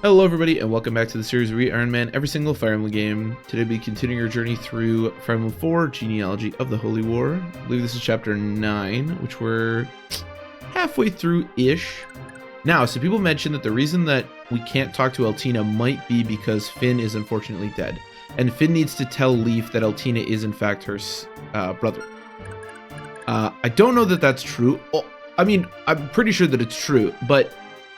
Hello everybody and welcome back to the series where we Iron Man every single Fire Emblem game. Today we'll be continuing our journey through Fire Emblem 4, Genealogy of the Holy War. I believe this is chapter 9, which we're halfway through-ish. Now, some people mentioned that the reason that we can't talk to Altina might be because Finn is unfortunately dead. And Finn needs to tell Leaf that Altina is in fact her brother. I don't know that that's true. Oh, I mean, I'm pretty sure that it's true, but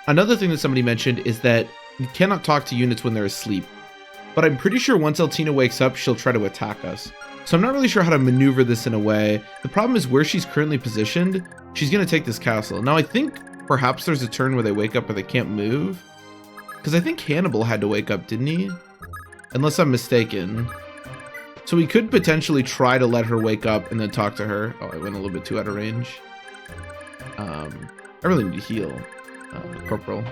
another thing that somebody mentioned is that you cannot talk to units when they're asleep, but I'm pretty sure once Altina wakes up, she'll try to attack us. So I'm not really sure how to maneuver this in a way. The problem is where she's currently positioned, she's going to take this castle. Now I think perhaps there's a turn where they wake up or they can't move, because I think Hannibal had to wake up, didn't he? Unless I'm mistaken. So we could potentially try to let her wake up and then talk to her. Oh, I went a little bit too out of range. I really need to heal. Corporal.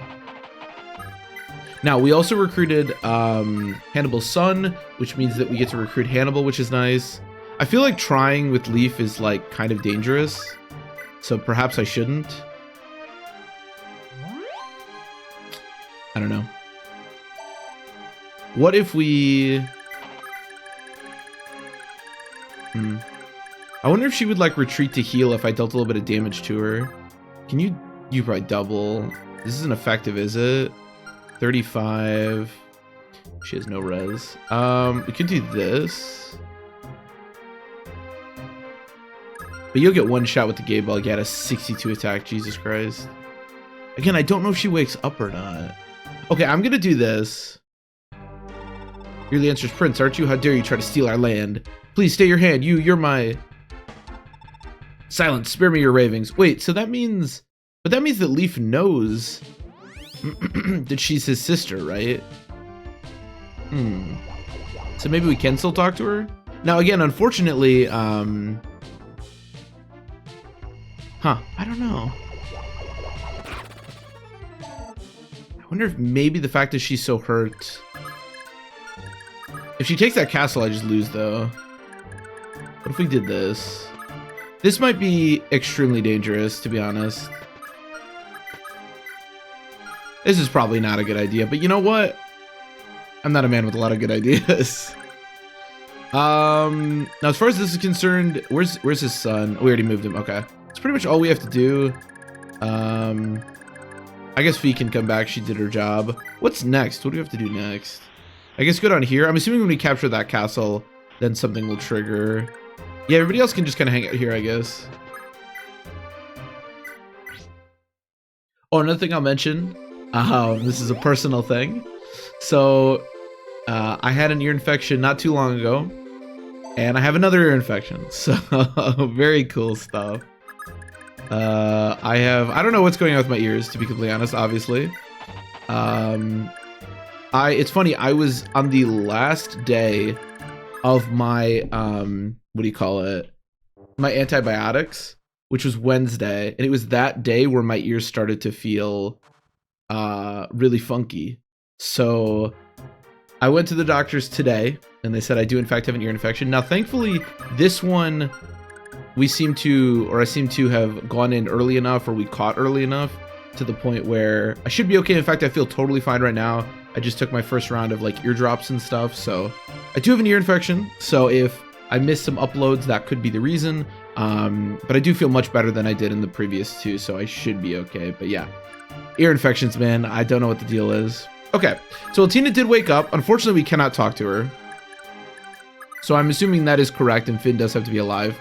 Now, we also recruited Hannibal's son, which means that we get to recruit Hannibal, which is nice. I feel like trying with Leaf is like kind of dangerous, so perhaps I shouldn't. I don't know. What if we... I wonder if she would like retreat to heal if I dealt a little bit of damage to her. Can you probably double? This isn't effective, is it? 35. She has no res. We could do this. But you'll get one shot with the gay ball. Get a 62 attack. Jesus Christ. Again, I don't know if she wakes up or not. Okay, I'm gonna do this. You're the answer's prince, aren't you? How dare you try to steal our land? Please stay your hand. You're my... Silence. Spare me your ravings. Wait, so that means... But that means that Leaf knows that she's his sister, right? So maybe we can still talk to her? Now, again, unfortunately, I don't know. I wonder if maybe the fact that she's so hurt... If she takes that castle, I just lose, though. What if we did this? This might be extremely dangerous, to be honest. This is probably not a good idea, but you know what? I'm not a man with a lot of good ideas. Now, as far as this is concerned, where's his son? Oh, we already moved him. Okay. It's pretty much all we have to do. I guess Fee can come back. She did her job. What's next? What do we have to do next? I guess go down here. I'm assuming when we capture that castle, then something will trigger. Yeah, everybody else can just kind of hang out here, I guess. Oh, another thing I'll mention. This is a personal thing. So, I had an ear infection not too long ago, and I have another ear infection. So, very cool stuff. I don't know what's going on with my ears, to be completely honest, obviously. It's funny, I was on the last day of my, what do you call it? My antibiotics, which was Wednesday, and it was that day where my ears started to feel really funky. So I went to the doctors today and they said I do in fact have an ear infection. Now thankfully this one I seem to have gone in early enough, or we caught early enough to the point where I should be okay. In fact, I feel totally fine right now. I just took my first round of like eardrops and stuff, so I do have an ear infection. So if I missed some uploads, that could be the reason. But I do feel much better than I did in the previous two, so I should be okay. But yeah, ear infections, man. I don't know what the deal is. Okay, so Altina did wake up. Unfortunately, we cannot talk to her. So I'm assuming that is correct, and Finn does have to be alive,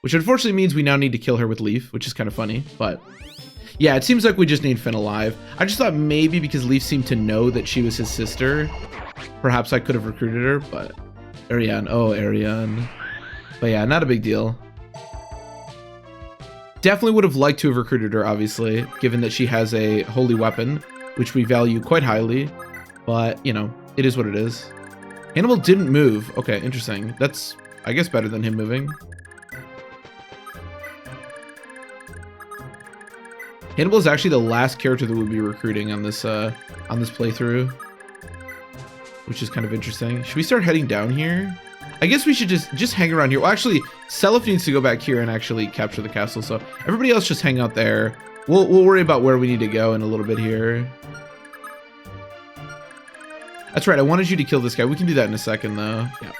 which unfortunately means we now need to kill her with Leaf, which is kind of funny, but yeah, it seems like we just need Finn alive. I just thought maybe because Leaf seemed to know that she was his sister, perhaps I could have recruited her, but Ariane, oh, Ariane. But yeah, not a big deal. Definitely would have liked to have recruited her, obviously, given that she has a holy weapon, which we value quite highly, but, you know, it is what it is. Hannibal didn't move. Okay, interesting. That's, I guess, better than him moving. Hannibal is actually the last character that we'll be recruiting on this playthrough, which is kind of interesting. Should we start heading down here? I guess we should just hang around here. Well, actually, Seliph needs to go back here and actually capture the castle, so everybody else just hang out there. We'll worry about where we need to go in a little bit here. That's right, I wanted you to kill this guy. We can do that in a second, though. Yeah.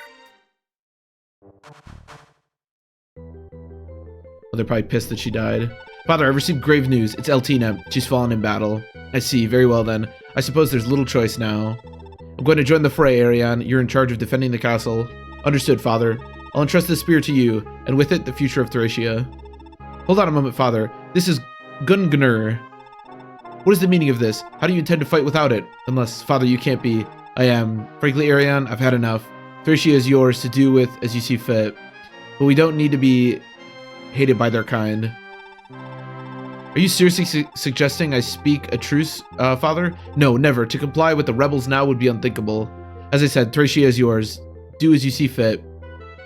Oh, they're probably pissed that she died. Father, I've received grave news. It's Eltina. She's fallen in battle. I see. Very well, then. I suppose there's little choice now. I'm going to join the fray, Ariane. You're in charge of defending the castle. Understood, Father. I'll entrust this spear to you, and with it, the future of Thracia. Hold on a moment, Father. This is Gungnir. What is the meaning of this? How do you intend to fight without it? Unless, Father, you can't be. I am. Frankly, Ariane, I've had enough. Thracia is yours to do with as you see fit. But we don't need to be hated by their kind. Are you seriously suggesting I speak a truce, Father? No, never. To comply with the rebels now would be unthinkable. As I said, Thracia is yours. Do as you see fit.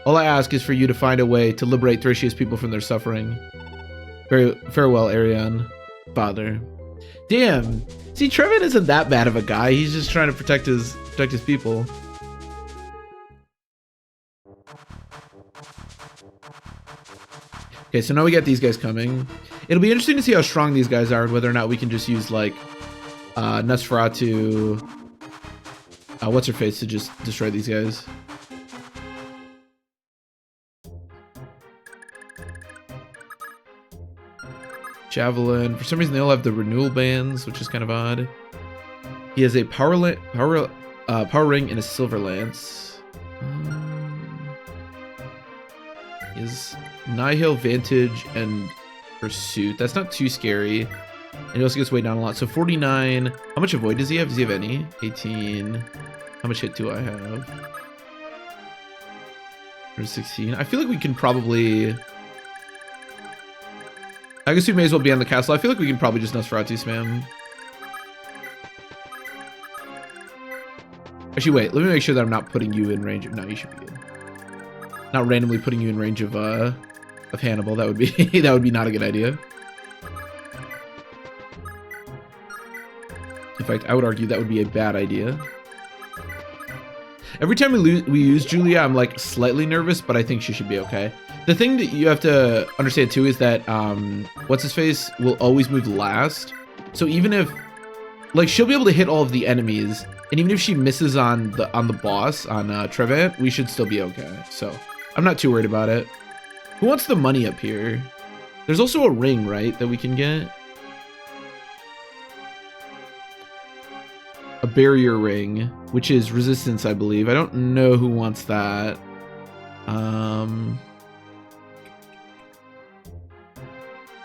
All I ask is for you to find a way to liberate Thracia's people from their suffering. Farewell, Ariane. Father. Damn. See, Trevin isn't that bad of a guy. He's just trying to protect his people. Okay, so now we got these guys coming. It'll be interesting to see how strong these guys are and whether or not we can just use, like, Nosferatu, what's-her-face to just destroy these guys. Javelin. For some reason, they all have the renewal bands, which is kind of odd. He has a power ring and a silver lance. He has Nihil, Vantage, and Pursuit. That's not too scary. And he also gets weighed down a lot. So 49. How much avoid does he have? Does he have any? 18. How much hit do I have? 16. I feel like we can probably... I guess we may as well be on the castle. I feel like we can probably just Nosferatu spam. Actually, wait. Let me make sure that I'm not putting you in range of... No, you should be good. Not randomly putting you in range of Hannibal. That would be that would be not a good idea. In fact, I would argue that would be a bad idea. Every time we use Julia, I'm like slightly nervous, but I think she should be okay. The thing that you have to understand too is that what's-his-face will always move last. So even if, like, she'll be able to hit all of the enemies, and even if she misses on the boss, on Trevant, we should still be okay. So I'm not too worried about it. Who wants the money up here? There's also a ring, right, that we can get? A barrier ring, which is resistance, I believe. I don't know who wants that.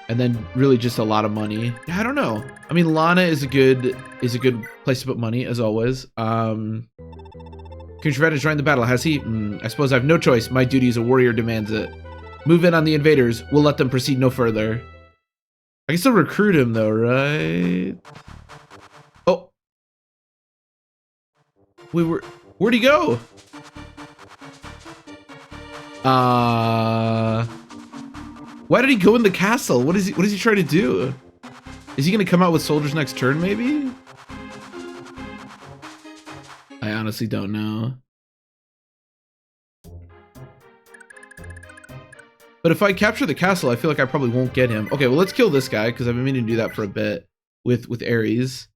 And then really just a lot of money. Yeah, I don't know. I mean, Lana is a good place to put money, as always. Contrived to join the battle, has he? I suppose I have no choice. My duty as a warrior demands it. Move in on the invaders. We'll let them proceed no further. I can still recruit him, though, right? Oh. Where'd he go? Why did he go in the castle? What is he trying to do? Is he gonna come out with soldiers next turn, maybe? I honestly don't know. But if I capture the castle, I feel like I probably won't get him. Okay, well, let's kill this guy, because I've been meaning to do that for a bit with Ares.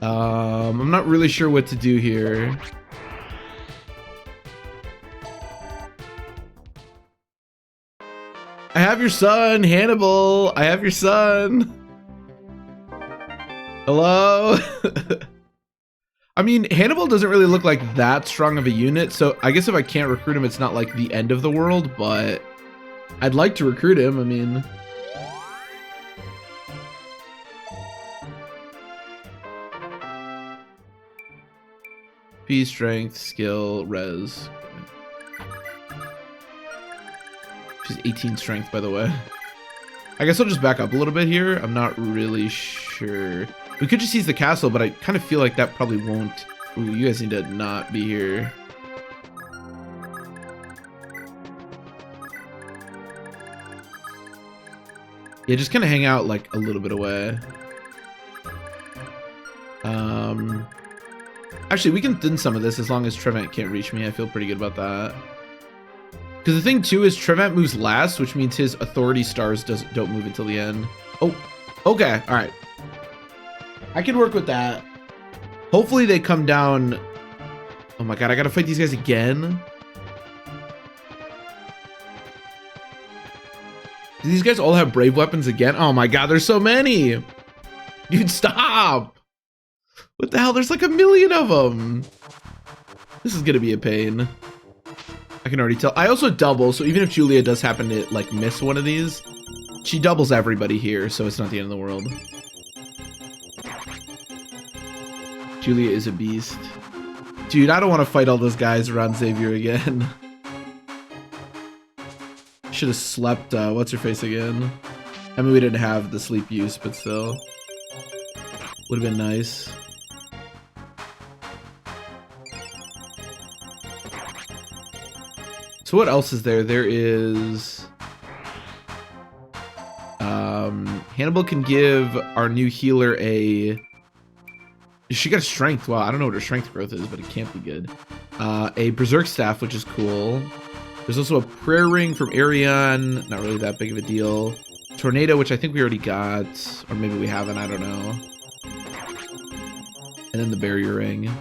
I'm not really sure what to do here. I have your son, Hannibal. I have your son. Hello? I mean, Hannibal doesn't really look like that strong of a unit, so I guess if I can't recruit him, it's not like the end of the world, but I'd like to recruit him, I mean. P, strength, skill, res. She's 18 strength, by the way. I guess I'll just back up a little bit here. I'm not really sure. We could just seize the castle, but I kind of feel like that probably won't. Ooh, you guys need to not be here. Yeah, just kind of hang out like a little bit away. Actually, we can thin some of this as long as Trevant can't reach me. I feel pretty good about that. Because the thing too is Trevant moves last, which means his authority stars don't move until the end. Oh, okay, all right. I can work with that. Hopefully they come down Oh my god, I gotta fight these guys again? Do these guys all have brave weapons again? Oh my god, there's so many! Dude, stop! What the hell? There's like a million of them! This is gonna be a pain. I can already tell. I also double, so even if Julia does happen to like miss one of these, she doubles everybody here, so it's not the end of the world. Julia is a beast. Dude, I don't want to fight all those guys around Xavier again. Should have slept, what's her face again? I mean, we didn't have the sleep use, but still. Would have been nice. So what else is there? There is... Hannibal can give our new healer a... She got a strength. Wow, I don't know what her strength growth is, but it can't be good. A berserk staff, which is cool. There's also a prayer ring from Arion. Not really that big of a deal. Tornado, which I think we already got. Or maybe we haven't, I don't know. And then the barrier ring.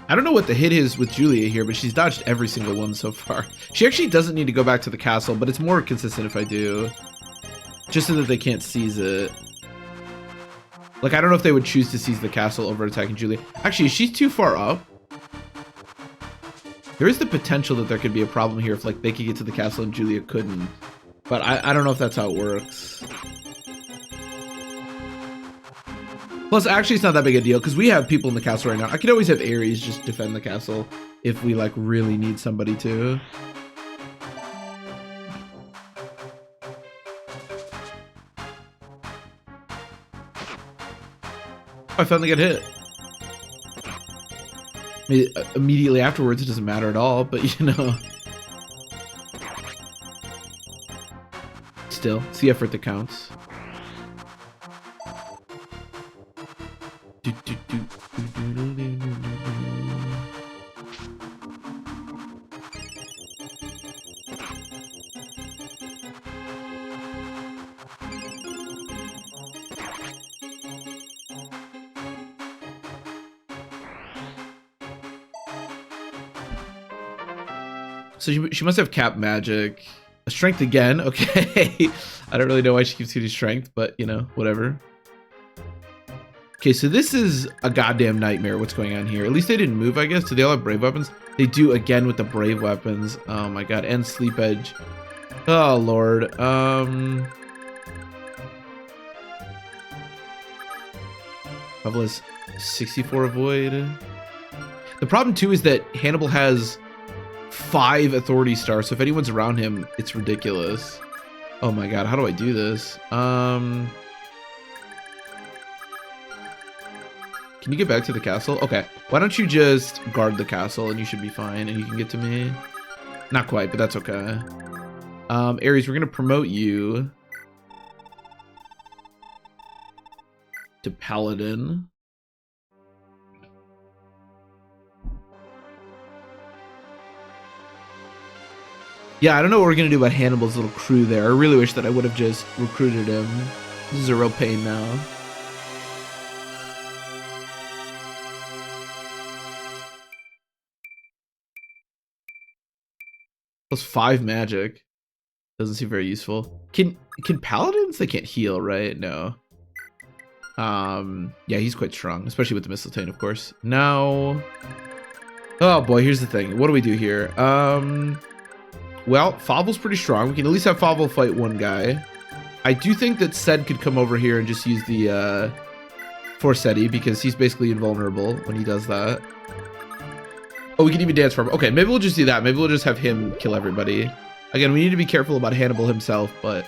I don't know what the hit is with Julia here, but she's dodged every single one so far. She actually doesn't need to go back to the castle, but it's more consistent if I do. Just so that they can't seize it. Like, I don't know if they would choose to seize the castle over attacking Julia. Actually, she's too far up. There is the potential that there could be a problem here if, like, they could get to the castle and Julia couldn't. But I don't know if that's how it works. Plus, actually, it's not that big a deal, because we have people in the castle right now. I could always have Ares just defend the castle if we, like, really need somebody to. I finally got hit. I mean, immediately afterwards, it doesn't matter at all, but, you know. Still, it's the effort that counts. So she must have cap magic. Strength again, okay. I don't really know why she keeps getting strength, but you know, whatever. Okay, so this is a goddamn nightmare what's going on here. At least they didn't move, I guess. Do they all have brave weapons? They do again with the brave weapons. Oh my god, and sleep edge. Oh lord. Level is 64 avoid. The problem too is that Hannibal has 5 authority stars, so if anyone's around him, it's ridiculous. Oh my god, how do I do this? Can you get back to the castle? Okay, why don't you just guard the castle and you should be fine and you can get to me. Not quite, but that's okay. Ares, we're gonna promote you to Paladin. Yeah, I don't know what we're gonna do about Hannibal's little crew there. I really wish that I would have just recruited him. This is a real pain now. Plus 5 magic. Doesn't seem very useful. Can paladins? They can't heal, right? No. Yeah, he's quite strong, especially with the mistletoe, of course. Now, oh boy, here's the thing. What do we do here? Well, Favel's pretty strong. We can at least have Favel fight one guy. I do think that Sed could come over here and just use the Forseti, because he's basically invulnerable when he does that. Oh, we can even dance for him. Okay, maybe we'll just do that. Maybe we'll just have him kill everybody. Again, we need to be careful about Hannibal himself, but...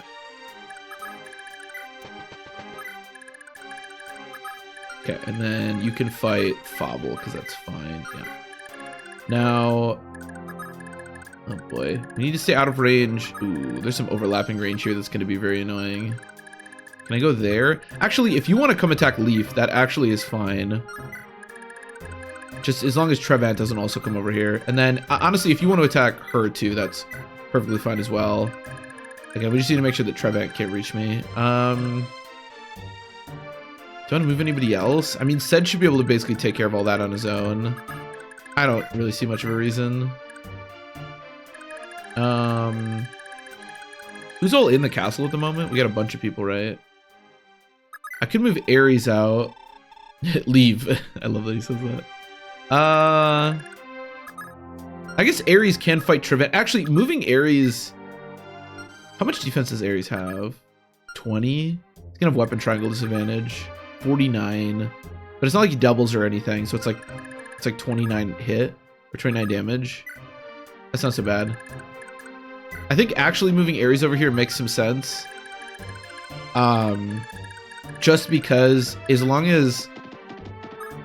Okay, and then you can fight Favel, because that's fine. Yeah. Now... Oh boy. We need to stay out of range. Ooh, there's some overlapping range here that's going to be very annoying. Can I go there? Actually, if you want to come attack Leaf, that actually is fine. Just as long as Trevant doesn't also come over here. And then, honestly, if you want to attack her too, that's perfectly fine as well. Again, we just need to make sure that Trevant can't reach me. Do I want to move anybody else? I mean, Ced should be able to basically take care of all that on his own. I don't really see much of a reason. Who's all in the castle at the moment? We got a bunch of people, right? I could move Ares out. Leave. I love that he says that. I guess Ares can fight Trevant. Actually, moving Ares... How much defense does Ares have? 20? He's gonna have weapon triangle disadvantage. 49. But it's not like he doubles or anything, so it's like 29 hit or 29 damage. That's not so bad. I think actually moving Ares over here makes some sense. Just because as long as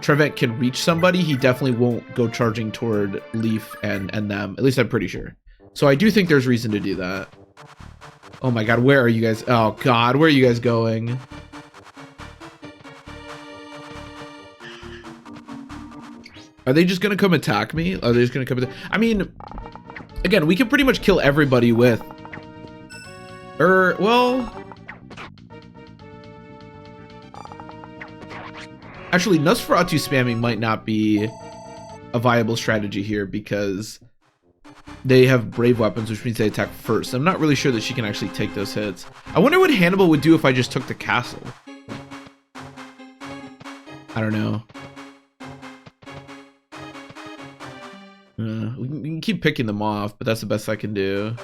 Trevant can reach somebody, he definitely won't go charging toward Leaf and them. At least I'm pretty sure. So I do think there's reason to do that. Oh my god, where are you guys? Oh god, where are you guys going? Are they just gonna come attack me? Are they just gonna come attack? I mean, again, we can pretty much kill everybody with... well... Actually, Nosferatu spamming might not be a viable strategy here because they have brave weapons, which means they attack first. I'm not really sure that she can actually take those hits. I wonder what Hannibal would do if I just took the castle. I don't know. We can keep picking them off, but that's the best I can do.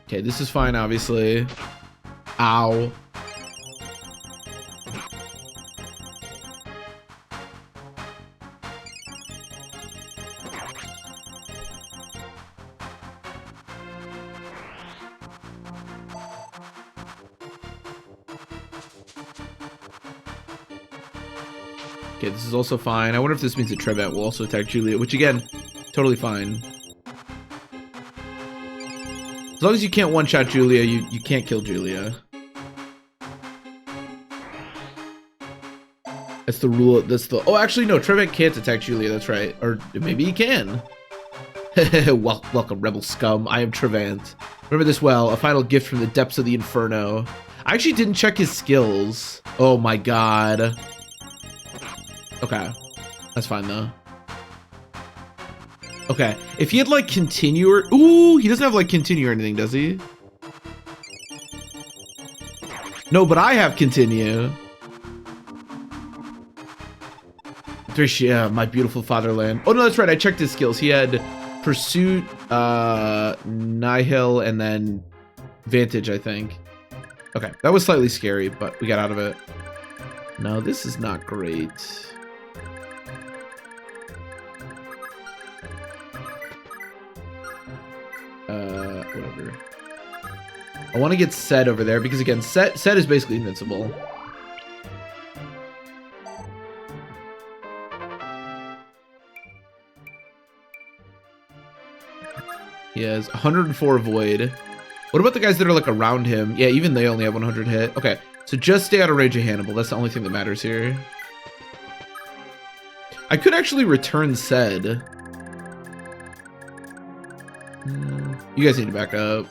Okay, this is fine, obviously. Ow. Okay, this is also fine. I wonder if this means that Trevant will also attack Julia, which again, totally fine. As long as you can't one-shot Julia, you can't kill Julia. That's the rule. That's the... Oh, actually, no. Trevant can't attack Julia. That's right. Or maybe he can. Welcome, rebel scum. I am Trevant. Remember this well. A final gift from the depths of the inferno. I actually didn't check his skills. Oh my god. Okay. That's fine, though. Okay. If he had, like, continue or... Ooh, he doesn't have, like, continue or anything, does he? No, but I have continue. Thracia, my beautiful fatherland. Oh, no, that's right. I checked his skills. He had Pursuit, Nihil, and then Vantage, I think. Okay. That was slightly scary, but we got out of it. No, this is not great. Whatever. I want to get Ced over there because again, Ced is basically invincible. He has 104 void. What about the guys that are like around him? Yeah, even they only have 100 hit. Okay, so just stay out of range of Hannibal. That's the only thing that matters here. I could actually return Ced. You guys need to back up.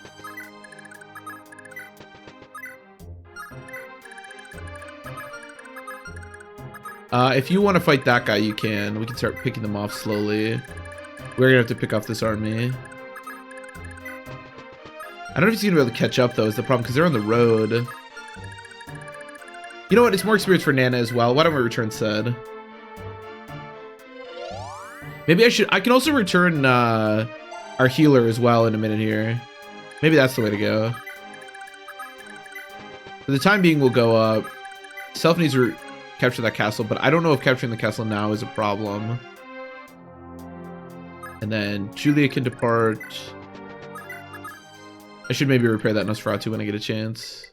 If you want to fight that guy, you can. We can start picking them off slowly. We're gonna have to pick off this army. I don't know if he's gonna be able to catch up though, is the problem, because they're on the road. You know what? It's more experience for Nana as well. Why don't we return Ced? Maybe I can also return our healer as well in a minute here. Maybe that's the way to go. For the time being, we'll go up. Self needs to capture that castle, but I don't know if capturing the castle now is a problem. And then Julia can depart. I should maybe repair that Nosferatu when I get a chance.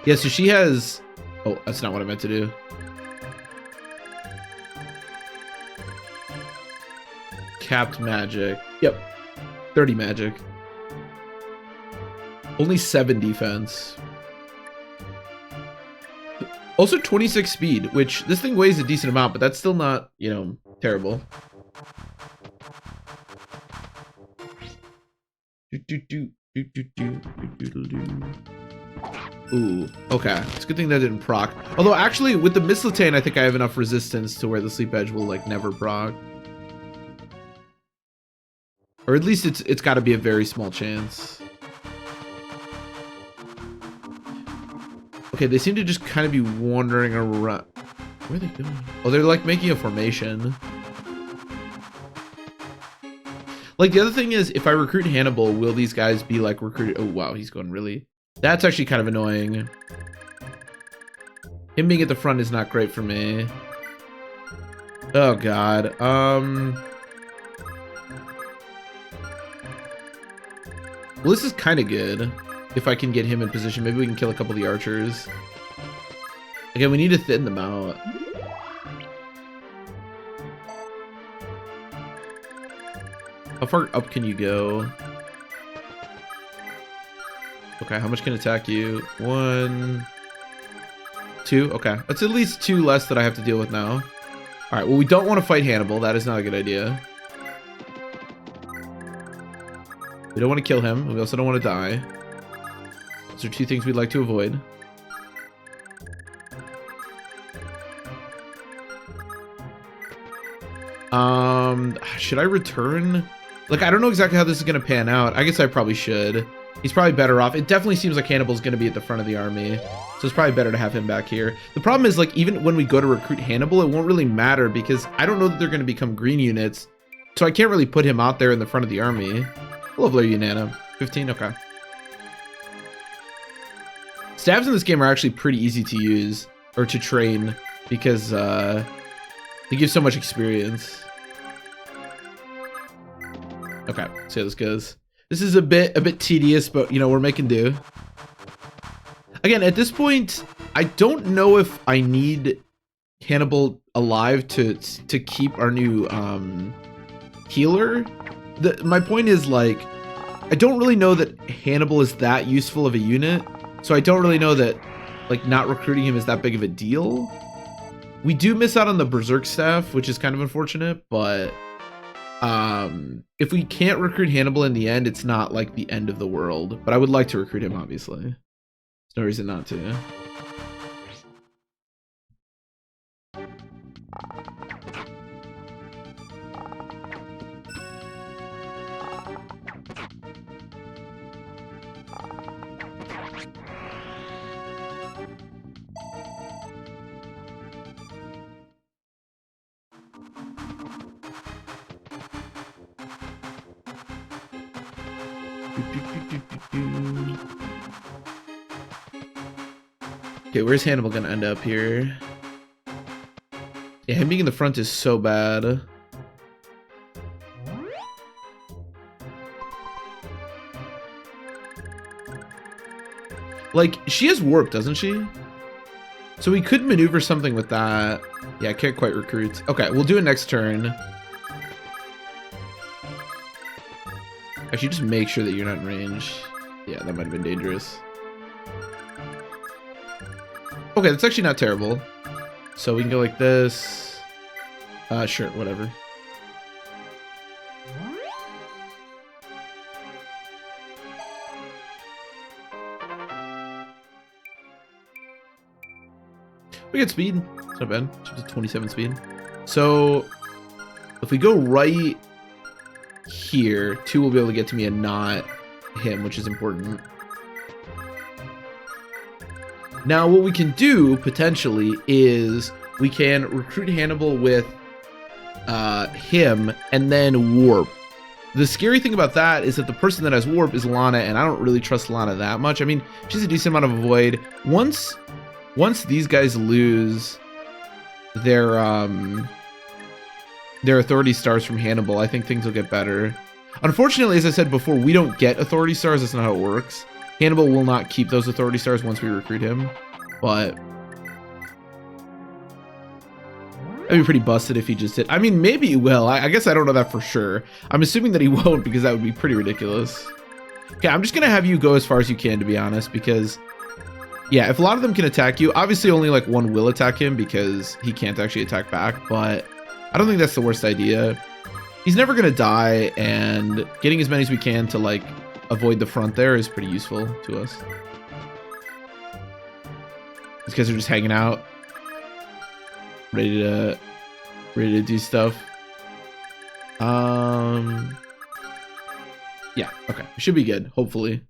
Yeah, so she has... Oh, that's not what I meant to do. Capped magic. Yep. 30 magic. Only 7 defense. Also 26 speed, which this thing weighs a decent amount, but that's still not, you know, terrible. Ooh, okay. It's a good thing that didn't proc. Although actually with the Mistletoe, I think I have enough resistance to where the Sleep Edge will like never proc. Or at least it's got to be a very small chance. Okay, they seem to just kind of be wandering around. Where are they going? Oh, they're like making a formation. Like the other thing is, if I recruit Hannibal, will these guys be like recruited? Oh wow, he's going really. That's actually kind of annoying. Him being at the front is not great for me. Oh god. Well, this is kind of good. If I can get him in position, maybe we can kill a couple of the archers. Again, we need to thin them out. How far up can you go? Okay, how much can attack you? 1, 2. Okay, that's at least 2 less that I have to deal with now. All right, well, we don't want to fight Hannibal. That is not a good idea. We don't want to kill him. We also don't want to die. Those are 2 things we'd like to avoid. Should I return? Like, I don't know exactly how this is going to pan out. I guess I probably should. He's probably better off. It definitely seems like Hannibal's going to be at the front of the army. So it's probably better to have him back here. The problem is, like, even when we go to recruit Hannibal, it won't really matter because I don't know that they're going to become green units. So I can't really put him out there in the front of the army. Lovely, Unana. 15? Okay. Stabs in this game are actually pretty easy to use or to train because they give so much experience. Okay, see how this goes. This is a bit tedious, but you know, we're making do. Again, at this point, I don't know if I need Hannibal alive to keep our new healer. My point is, like, I don't really know that Hannibal is that useful of a unit, so I don't really know that, like, not recruiting him is that big of a deal. We do miss out on the Berserk staff, which is kind of unfortunate, but if we can't recruit Hannibal in the end, it's not like the end of the world. But I would like to recruit him, obviously. There's no reason not to. Okay, where's Hannibal gonna end up here? Yeah, him being in the front is so bad. Like, she has warp, doesn't she? So we could maneuver something with that. Yeah, I can't quite recruit. Okay, we'll do it next turn. Actually, just make sure that you're not in range. Yeah, that might have been dangerous. Okay, that's actually not terrible. So we can go like this. Sure, whatever. We get speed. It's not bad. It's 27 speed. So if we go right here, 2 will be able to get to me and not him, which is important. Now, what we can do, potentially, is we can recruit Hannibal with him and then warp. The scary thing about that is that the person that has warp is Lana, and I don't really trust Lana that much. I mean, she's a decent amount of avoid. Once these guys lose their authority stars from Hannibal, I think things will get better. Unfortunately, as I said before, we don't get authority stars. That's not how it works. Hannibal will not keep those authority stars once we recruit him, but I'd be pretty busted if he just did. I mean, maybe he will. I guess I don't know that for sure. I'm assuming that he won't because that would be pretty ridiculous. Okay, I'm just gonna have you go as far as you can, to be honest, because yeah, if a lot of them can attack you, obviously only like one will attack him because he can't actually attack back, but I don't think that's the worst idea. He's never gonna die, and getting as many as we can to like avoid the front there is pretty useful to us. These guys are just hanging out, ready to do stuff. Yeah, okay. Should be good, hopefully.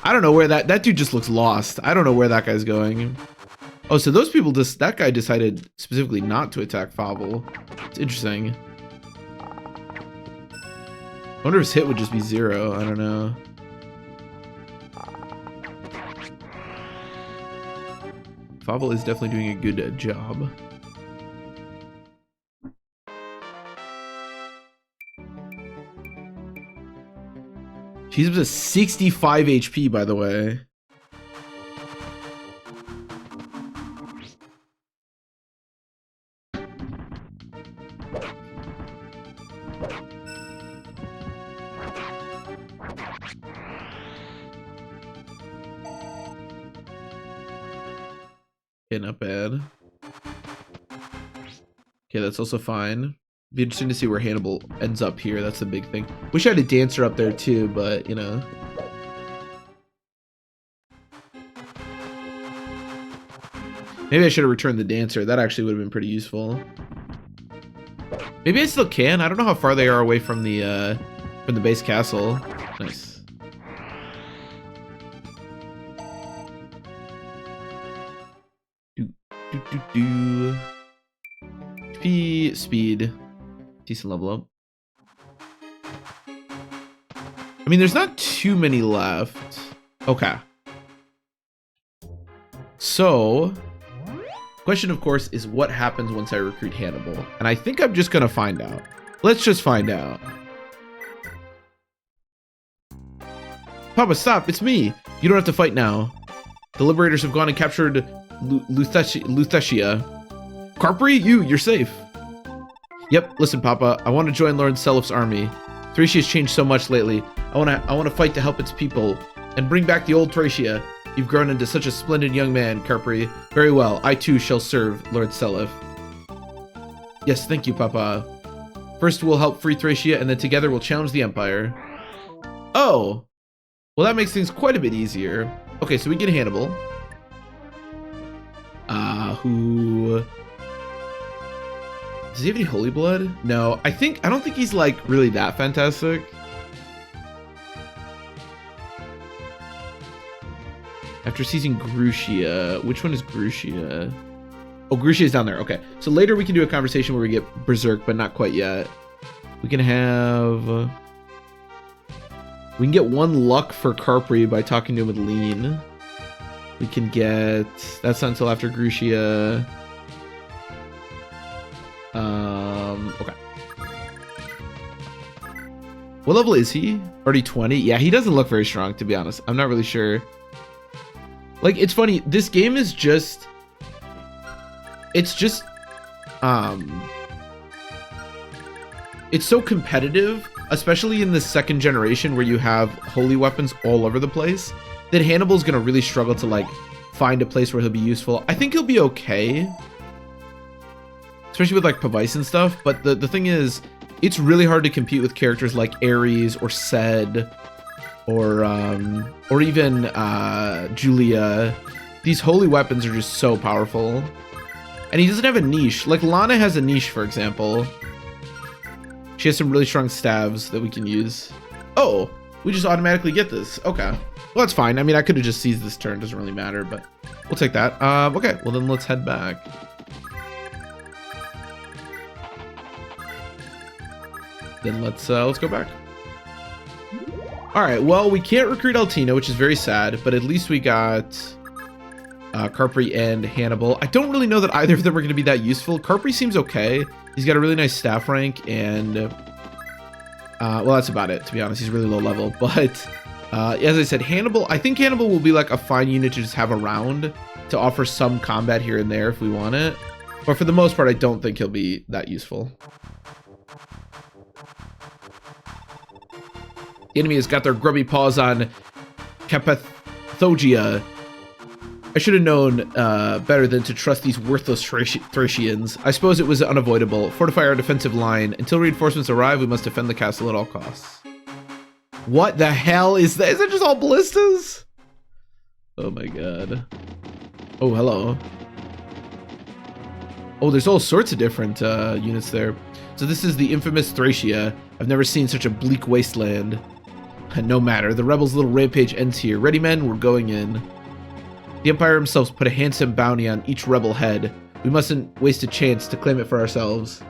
I don't know where that dude just looks lost. I don't know where that guy's going. Oh, so those people that guy decided specifically not to attack Fable. It's interesting. I wonder if his hit would just be 0. I don't know. Fable is definitely doing a good job. She's up to 65 HP, by the way. Okay, not bad. Okay, that's also fine. Be interesting to see where Hannibal ends up here. That's the big thing. Wish I had a dancer up there too, but you know. Maybe I should have returned the dancer. That actually would have been pretty useful. Maybe I still can. I don't know how far they are away from the base castle. Nice. Speed. Decent level up. I mean, there's not too many left. Okay. So, question, of course, is what happens once I recruit Hannibal? And I think I'm just gonna find out. Let's just find out. Papa, stop! It's me! You don't have to fight now. The Liberators have gone and captured Luthetia. Carpri, you're safe. Yep, listen, Papa, I want to join Lord Selif's army. Thracia has changed so much lately. I want to fight to help its people and bring back the old Thracia. You've grown into such a splendid young man, Carpri. Very well, I too shall serve Lord Selif. Yes, thank you, Papa. First we'll help free Thracia, and then together we'll challenge the Empire. Oh! Well, that makes things quite a bit easier. Okay, so we get Hannibal. Who... Does he have any holy blood? No, I don't think he's like really that fantastic. After seizing Grucia, which one is Grucia? Oh, Grucia is down there. Okay, so later we can do a conversation where we get Berserk, but not quite yet. We can get 1 luck for Carpri by talking to him with Lean. We can get, that's not until after Grucia. Okay. What level is he? Already 20? Yeah, he doesn't look very strong, to be honest. I'm not really sure. Like, it's funny. This game is just... It's so competitive, especially in the 2nd generation where you have holy weapons all over the place, that Hannibal's gonna really struggle to, like, find a place where he'll be useful. I think he'll be okay. Especially with like Pavise and stuff, but the thing is, it's really hard to compete with characters like Ares or Sed or even Julia. These holy weapons are just so powerful. And he doesn't have a niche. Like Lana has a niche, for example. She has some really strong stabs that we can use. Oh, we just automatically get this. Okay. Well, that's fine. I mean, I could have just seized this turn. Doesn't really matter, but we'll take that. Okay, well then let's head back. Then let's go back. All right, well, we can't recruit Altina, which is very sad, but at least we got Carpri and Hannibal. I don't really know that either of them are going to be that useful. Carpri seems okay. He's got a really nice staff rank, and well, that's about it, to be honest. He's really low level, but as I said, Hannibal, I think Hannibal will be like a fine unit to just have around to offer some combat here and there if we want it. But for the most part, I don't think he'll be that useful. The enemy has got their grubby paws on Capathogia. I should have known better than to trust these worthless Thracians. I suppose it was unavoidable. Fortify our defensive line. Until reinforcements arrive, we must defend the castle at all costs. What the hell is that? Is that just all ballistas? Oh my god. Oh, hello. Oh, there's all sorts of different units there. So this is the infamous Thracia. I've never seen such a bleak wasteland. No matter, the rebels' little rampage ends here. Ready, men? We're going in. The Empire himself put a handsome bounty on each rebel head. We mustn't waste a chance to claim it for ourselves.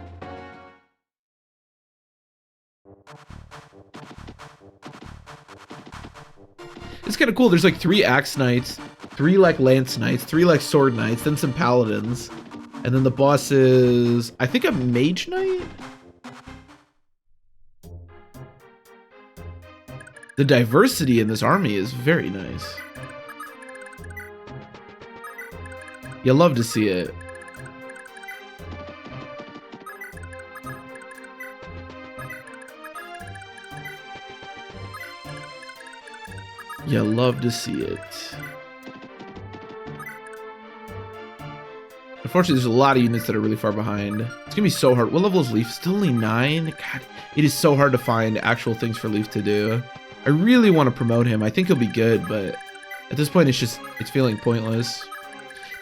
It's kind of cool. There's like 3 axe knights, 3 like lance knights, 3 like sword knights, then some paladins. And then the boss is, I think, a mage knight? The diversity in this army is very nice. You love to see it. You love to see it. Unfortunately, there's a lot of units that are really far behind. It's gonna be so hard. What level is Leaf? Still only 9? God, it is so hard to find actual things for Leaf to do. I really want to promote him. I think he'll be good, but at this point, it's feeling pointless.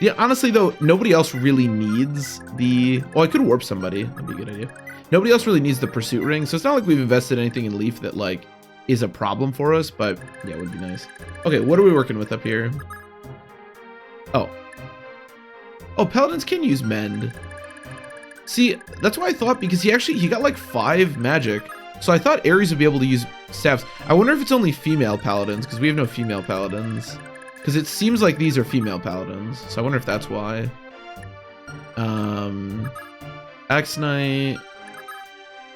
Yeah, honestly, though, nobody else really needs the... Oh, I could warp somebody. That'd be a good idea. Nobody else really needs the pursuit ring, so it's not like we've invested anything in Leaf that, like, is a problem for us, but yeah, it would be nice. Okay, what are we working with up here? Oh. Oh, Paladins can use Mend. See, that's what I thought, because he got, like, 5 magic. So I thought Ares would be able to use staffs. I wonder if it's only female Paladins, because we have no female Paladins. Because it seems like these are female Paladins, so I wonder if that's why. Axe Knight,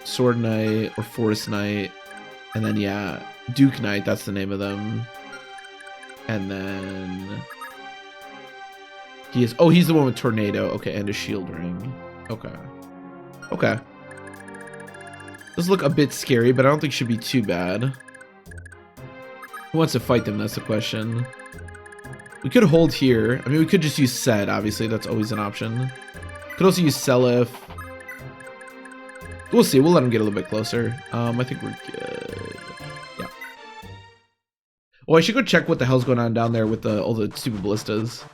Sword Knight, or Forest Knight. And then, yeah, Duke Knight, that's the name of them. And then... he's the one with Tornado. Okay, and a Shield Ring. Okay. Okay. Those look a bit scary, but I don't think should be too bad. Who wants to fight them? That's the question. We could hold here. I mean, we could just use Sed, obviously. That's always an option. Could also use Seliph. We'll see. We'll let him get a little bit closer. I think we're good. Yeah. Oh, I should go check what the hell's going on down there with all the stupid ballistas.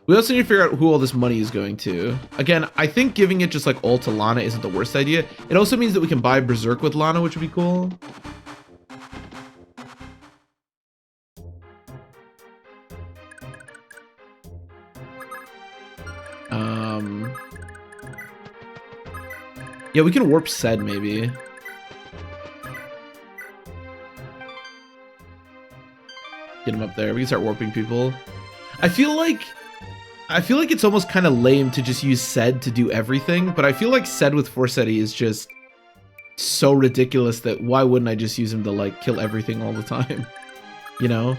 We also need to figure out who all this money is going to. Again, I think giving it just like all to Lana isn't the worst idea. It also means that we can buy Berserk with Lana, which would be cool. Yeah, we can warp Sed maybe. Get him up there. We can start warping people. I feel like it's almost kind of lame to just use Sed to do everything, but I feel like Sed with Forseti is just so ridiculous that why wouldn't I just use him to like kill everything all the time? You know?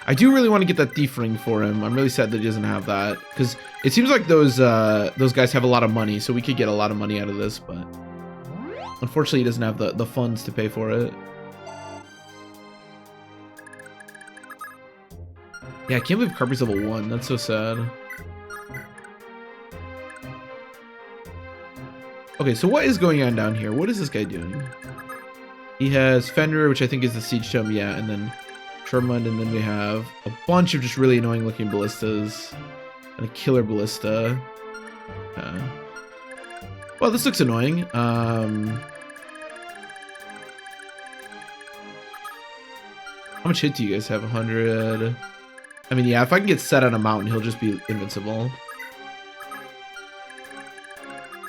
I do really want to get that thief ring for him. I'm really sad that he doesn't have that, because it seems like those guys have a lot of money, so we could get a lot of money out of this, but unfortunately he doesn't have the funds to pay for it. Yeah, I can't believe Carpy's level 1. That's so sad. Okay, so what is going on down here? What is this guy doing? He has Fenrir, which I think is the Siege Tome, yeah, and then Shermund, and then we have a bunch of just really annoying looking ballistas. And a killer ballista. Well, this looks annoying. How much hit do you guys have? 100... I mean, yeah, if I can get Set on a mountain, he'll just be invincible.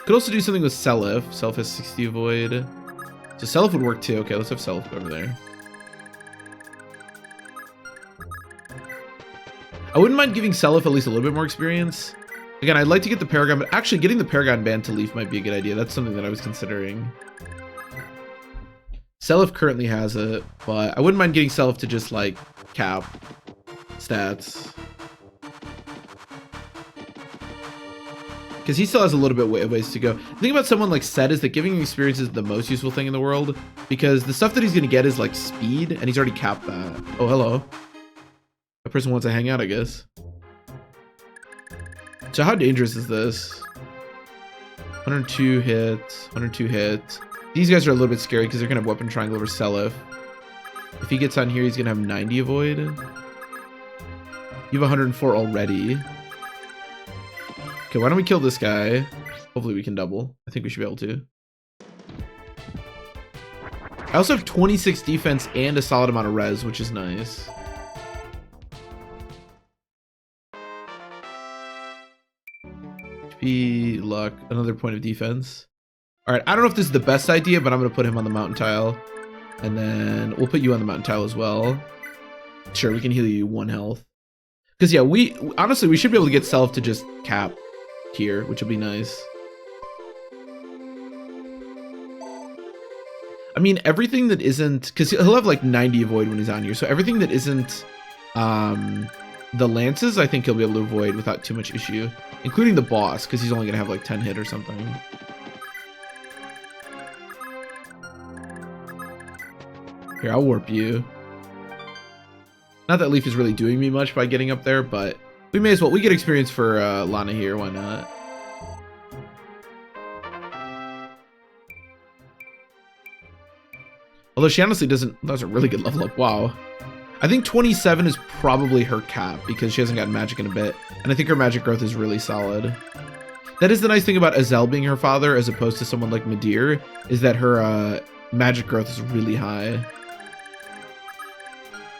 Could also do something with Seliph. Seliph has 60 avoid. So Seliph would work too. Okay, let's have Seliph go over there. I wouldn't mind giving Seliph at least a little bit more experience. Again, I'd like to get the Paragon, but actually getting the Paragon band to Leaf might be a good idea. That's something that I was considering. Seliph currently has it, but I wouldn't mind getting Seliph to just, like, cap stats. because he still has a little bit of ways to go. The thing about someone like Set is that giving him experience is the most useful thing in the world, because the stuff that he's going to get is like speed, and he's already capped that. Oh, hello. That person wants to hang out, I guess. So how dangerous is this? 102 hits, 102 hits. These guys are a little bit scary because they're going to have Weapon Triangle over Seliph. If he gets on here, he's going to have 90 avoid. You have 104 already. Okay, why don't we kill this guy? Hopefully we can double. I think we should be able to. I also have 26 defense and a solid amount of res, which is nice. HP, luck, another point of defense. All right, I don't know if this is the best idea, but I'm going to put him on the mountain tile. And then we'll put you on the mountain tile as well. Sure, we can heal you 1 health. Because, yeah, honestly, we should be able to get Self to just cap here, which would be nice. I mean, everything that isn't... Because he'll have, like, 90 avoid when he's on here. So everything that isn't the lances, I think he'll be able to avoid without too much issue. Including the boss, because he's only going to have, like, 10 hit or something. Here, I'll warp you. Not that Leaf is really doing me much by getting up there, but we may as well. We get experience for Lana here, why not? Although she honestly doesn't, that's a really good level up, wow. I think 27 is probably her cap because she hasn't gotten magic in a bit. And I think her magic growth is really solid. That is the nice thing about Azel being her father as opposed to someone like Midir, is that her magic growth is really high.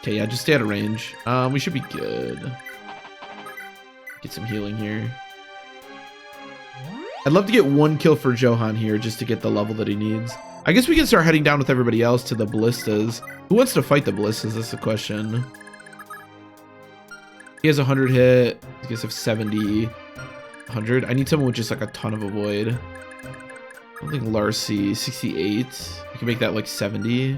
Okay, yeah, just stay out of range. We should be good. Get some healing here. I'd love to get 1 kill for Johan here just to get the level that he needs. I guess we can start heading down with everybody else to the ballistas. Who wants to fight the ballistas? That's the question. He has 100 hit. I guess I have 70. 100. I need someone with just like a ton of avoid. I don't think Larcy. 68. We can make that like 70.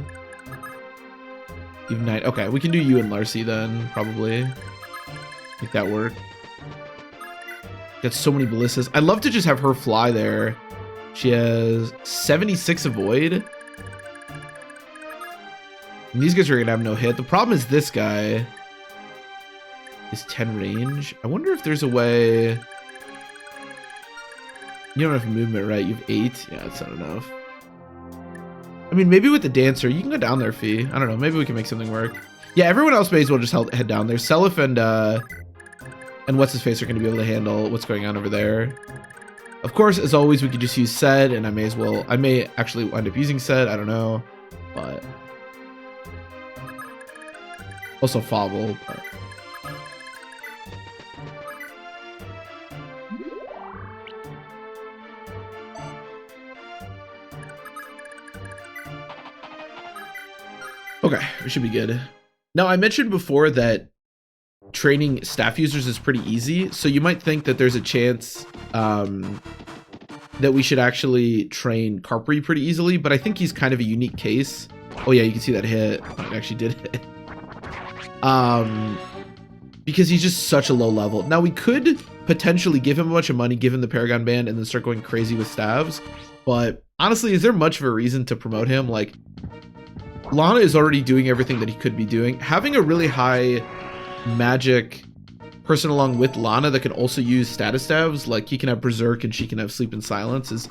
Even 9. Okay, we can do you and Larcy then, probably. Make that work. Got so many ballistas. I'd love to just have her fly there. She has 76 avoid. And these guys are gonna have no hit. The problem is this guy is 10 range. I wonder if there's a way. You don't have movement, right? You have 8. Yeah, that's not enough. I mean, maybe with the dancer, you can go down there, Fee. I don't know. Maybe we can make something work. Yeah, everyone else may as well just head down there. Seliph and what's his face are going to be able to handle what's going on over there. Of course, as always, we could just use Sed, and I may actually wind up using Sed. I don't know, but also Fobble. But... Okay, we should be good. Now, I mentioned before that training staff users is pretty easy, so you might think that there's a chance that we should actually train Carpri pretty easily, but I think he's kind of a unique case. Oh yeah, you can see that hit. Oh, it actually did hit. Because he's just such a low level. Now, we could potentially give him a bunch of money, give him the Paragon Band, and then start going crazy with staves, but honestly, is there much of a reason to promote him? Like, Lana is already doing everything that he could be doing. Having a really high magic person along with Lana that can also use status staves, like he can have Berserk and she can have Sleep and Silence, is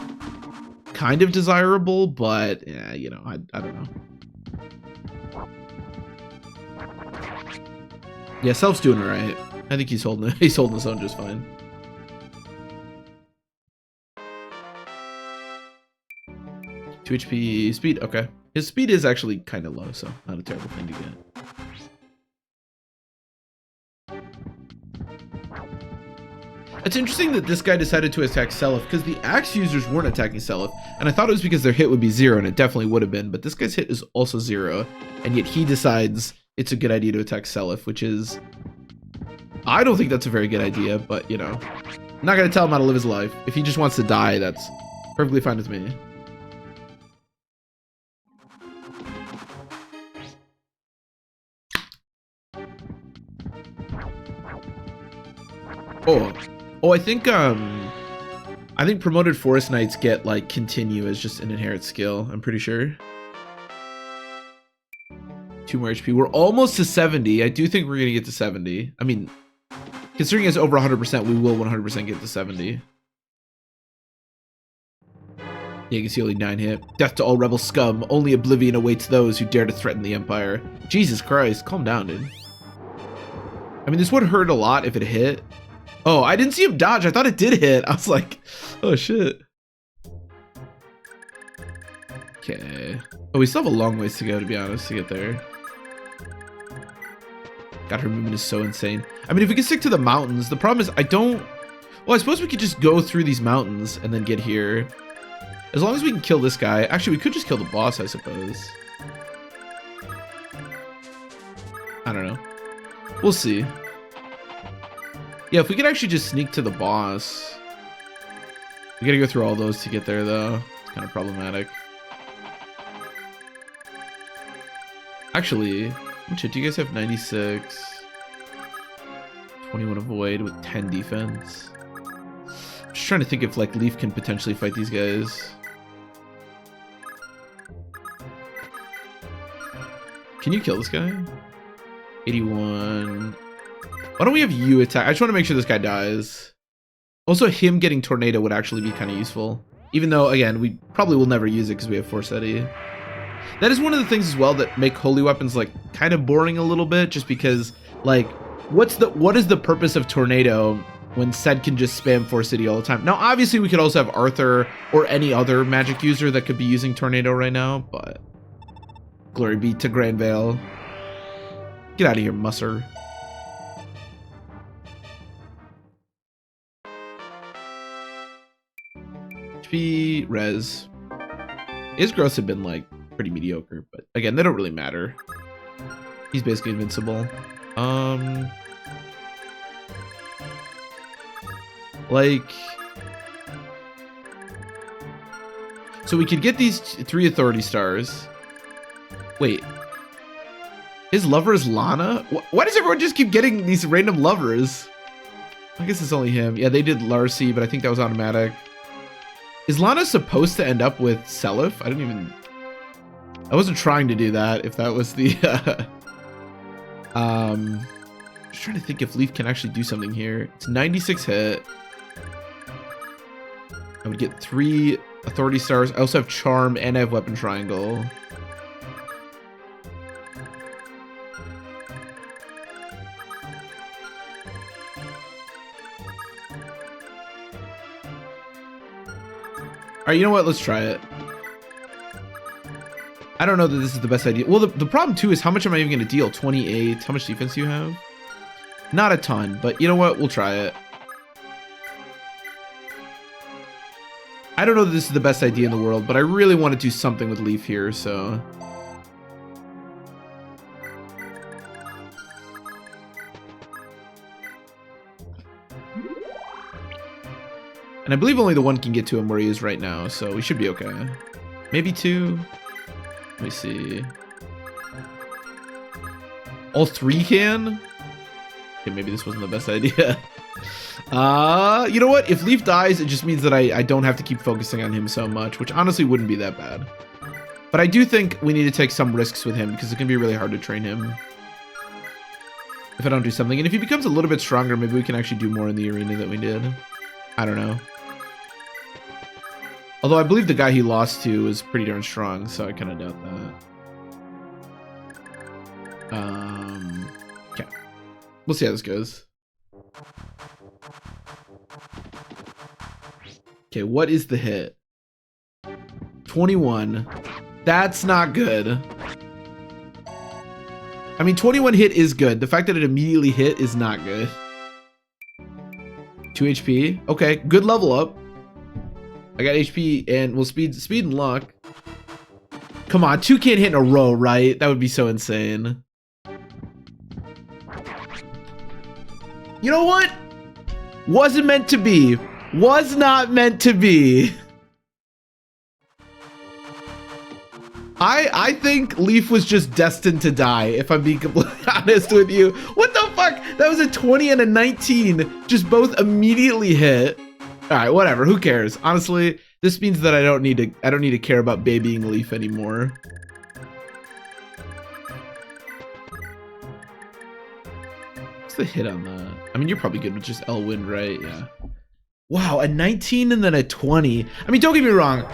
kind of desirable, but yeah, you know, I don't know. Yeah, Self's doing all right. I think he's holding his own just fine. Two HP speed, okay. His speed is actually kind of low, so not a terrible thing to get. It's interesting that this guy decided to attack Seliph, because the axe users weren't attacking Seliph, and I thought it was because their hit would be 0, and it definitely would have been, but this guy's hit is also 0, and yet he decides it's a good idea to attack Seliph, which is... I don't think that's a very good idea, but, you know, I'm not going to tell him how to live his life. If he just wants to die, that's perfectly fine with me. Oh, I think I think promoted Forest Knights get like continue as just an inherent skill. I'm pretty sure. 2 more HP. We're almost to 70. I do think we're gonna get to 70. I mean, considering it's over 100%, we will 100% get to 70. Yeah, you can see only 9 hit. Death to all rebel scum. Only oblivion awaits those who dare to threaten the Empire. Jesus Christ, calm down, dude. I mean, this would hurt a lot if it hit. Oh, I didn't see him dodge. I thought it did hit. I was like, oh shit. Okay. Oh, we still have a long ways to go, to be honest, to get there. God, her movement is so insane. I mean, if we can stick to the mountains, the problem is I don't... Well, I suppose we could just go through these mountains and then get here. As long as we can kill this guy. Actually, we could just kill the boss, I suppose. I don't know. We'll see. Yeah, if we could actually just sneak to the boss. We gotta go through all those to get there, though. It's kind of problematic. Actually, do you guys have 96? 21 avoid with 10 defense. I'm just trying to think if like Leaf can potentially fight these guys. Can you kill this guy? 81. Why don't we have you attack? I just want to make sure this guy dies. Also, him getting tornado would actually be kind of useful. Even though, again, we probably will never use it because we have Forseti. That is one of the things as well that make holy weapons like kind of boring a little bit, just because like what is the purpose of tornado when Sed can just spam Forseti all the time? Now, obviously, we could also have Arthur or any other magic user that could be using tornado right now, but glory be to Granvale. Get out of here, Musser. HP res. His growths have been like pretty mediocre, but again, they don't really matter. He's basically invincible. Like, so we could get these 3 authority stars. Wait, his lover is Lana? Why does everyone just keep getting these random lovers? I guess it's only him. Yeah, they did Larcy, but I think that was automatic. Is Lana supposed to end up with Seliph? I wasn't trying to do that, if that was the... just trying to think if Leaf can actually do something here. It's 96 hit. I would get 3 authority stars. I also have Charm and I have Weapon Triangle. Alright, you know what? Let's try it. I don't know that this is the best idea. Well, the problem too is how much am I even going to deal? 28. How much defense do you have? Not a ton, but you know what? We'll try it. I don't know that this is the best idea in the world, but I really want to do something with Leaf here, so... And I believe only the one can get to him where he is right now, so we should be okay. Maybe 2. Let me see. All 3 can? Okay, maybe this wasn't the best idea. You know what? If Leaf dies, it just means that I don't have to keep focusing on him so much, which honestly wouldn't be that bad. But I do think we need to take some risks with him because it can be really hard to train him if I don't do something. And if he becomes a little bit stronger, maybe we can actually do more in the arena than we did. I don't know. Although I believe the guy he lost to was pretty darn strong, so I kind of doubt that. Okay. We'll see how this goes. Okay, what is the hit? 21. That's not good. I mean, 21 hit is good. The fact that it immediately hit is not good. 2 HP. Okay, good level up. I got HP and, well, speed and luck. Come on, 2 can't hit in a row, right? That would be so insane. You know what? Wasn't meant to be. Was not meant to be. I think Leaf was just destined to die, if I'm being completely honest with you. What the fuck? That was a 20 and a 19. Just both immediately hit. All right, whatever. Who cares? Honestly, this means that I don't need to care about babying Leaf anymore. What's the hit on that? I mean, you're probably good with just Elwind, right? Yeah. Wow, a 19 and then a 20. I mean, don't get me wrong.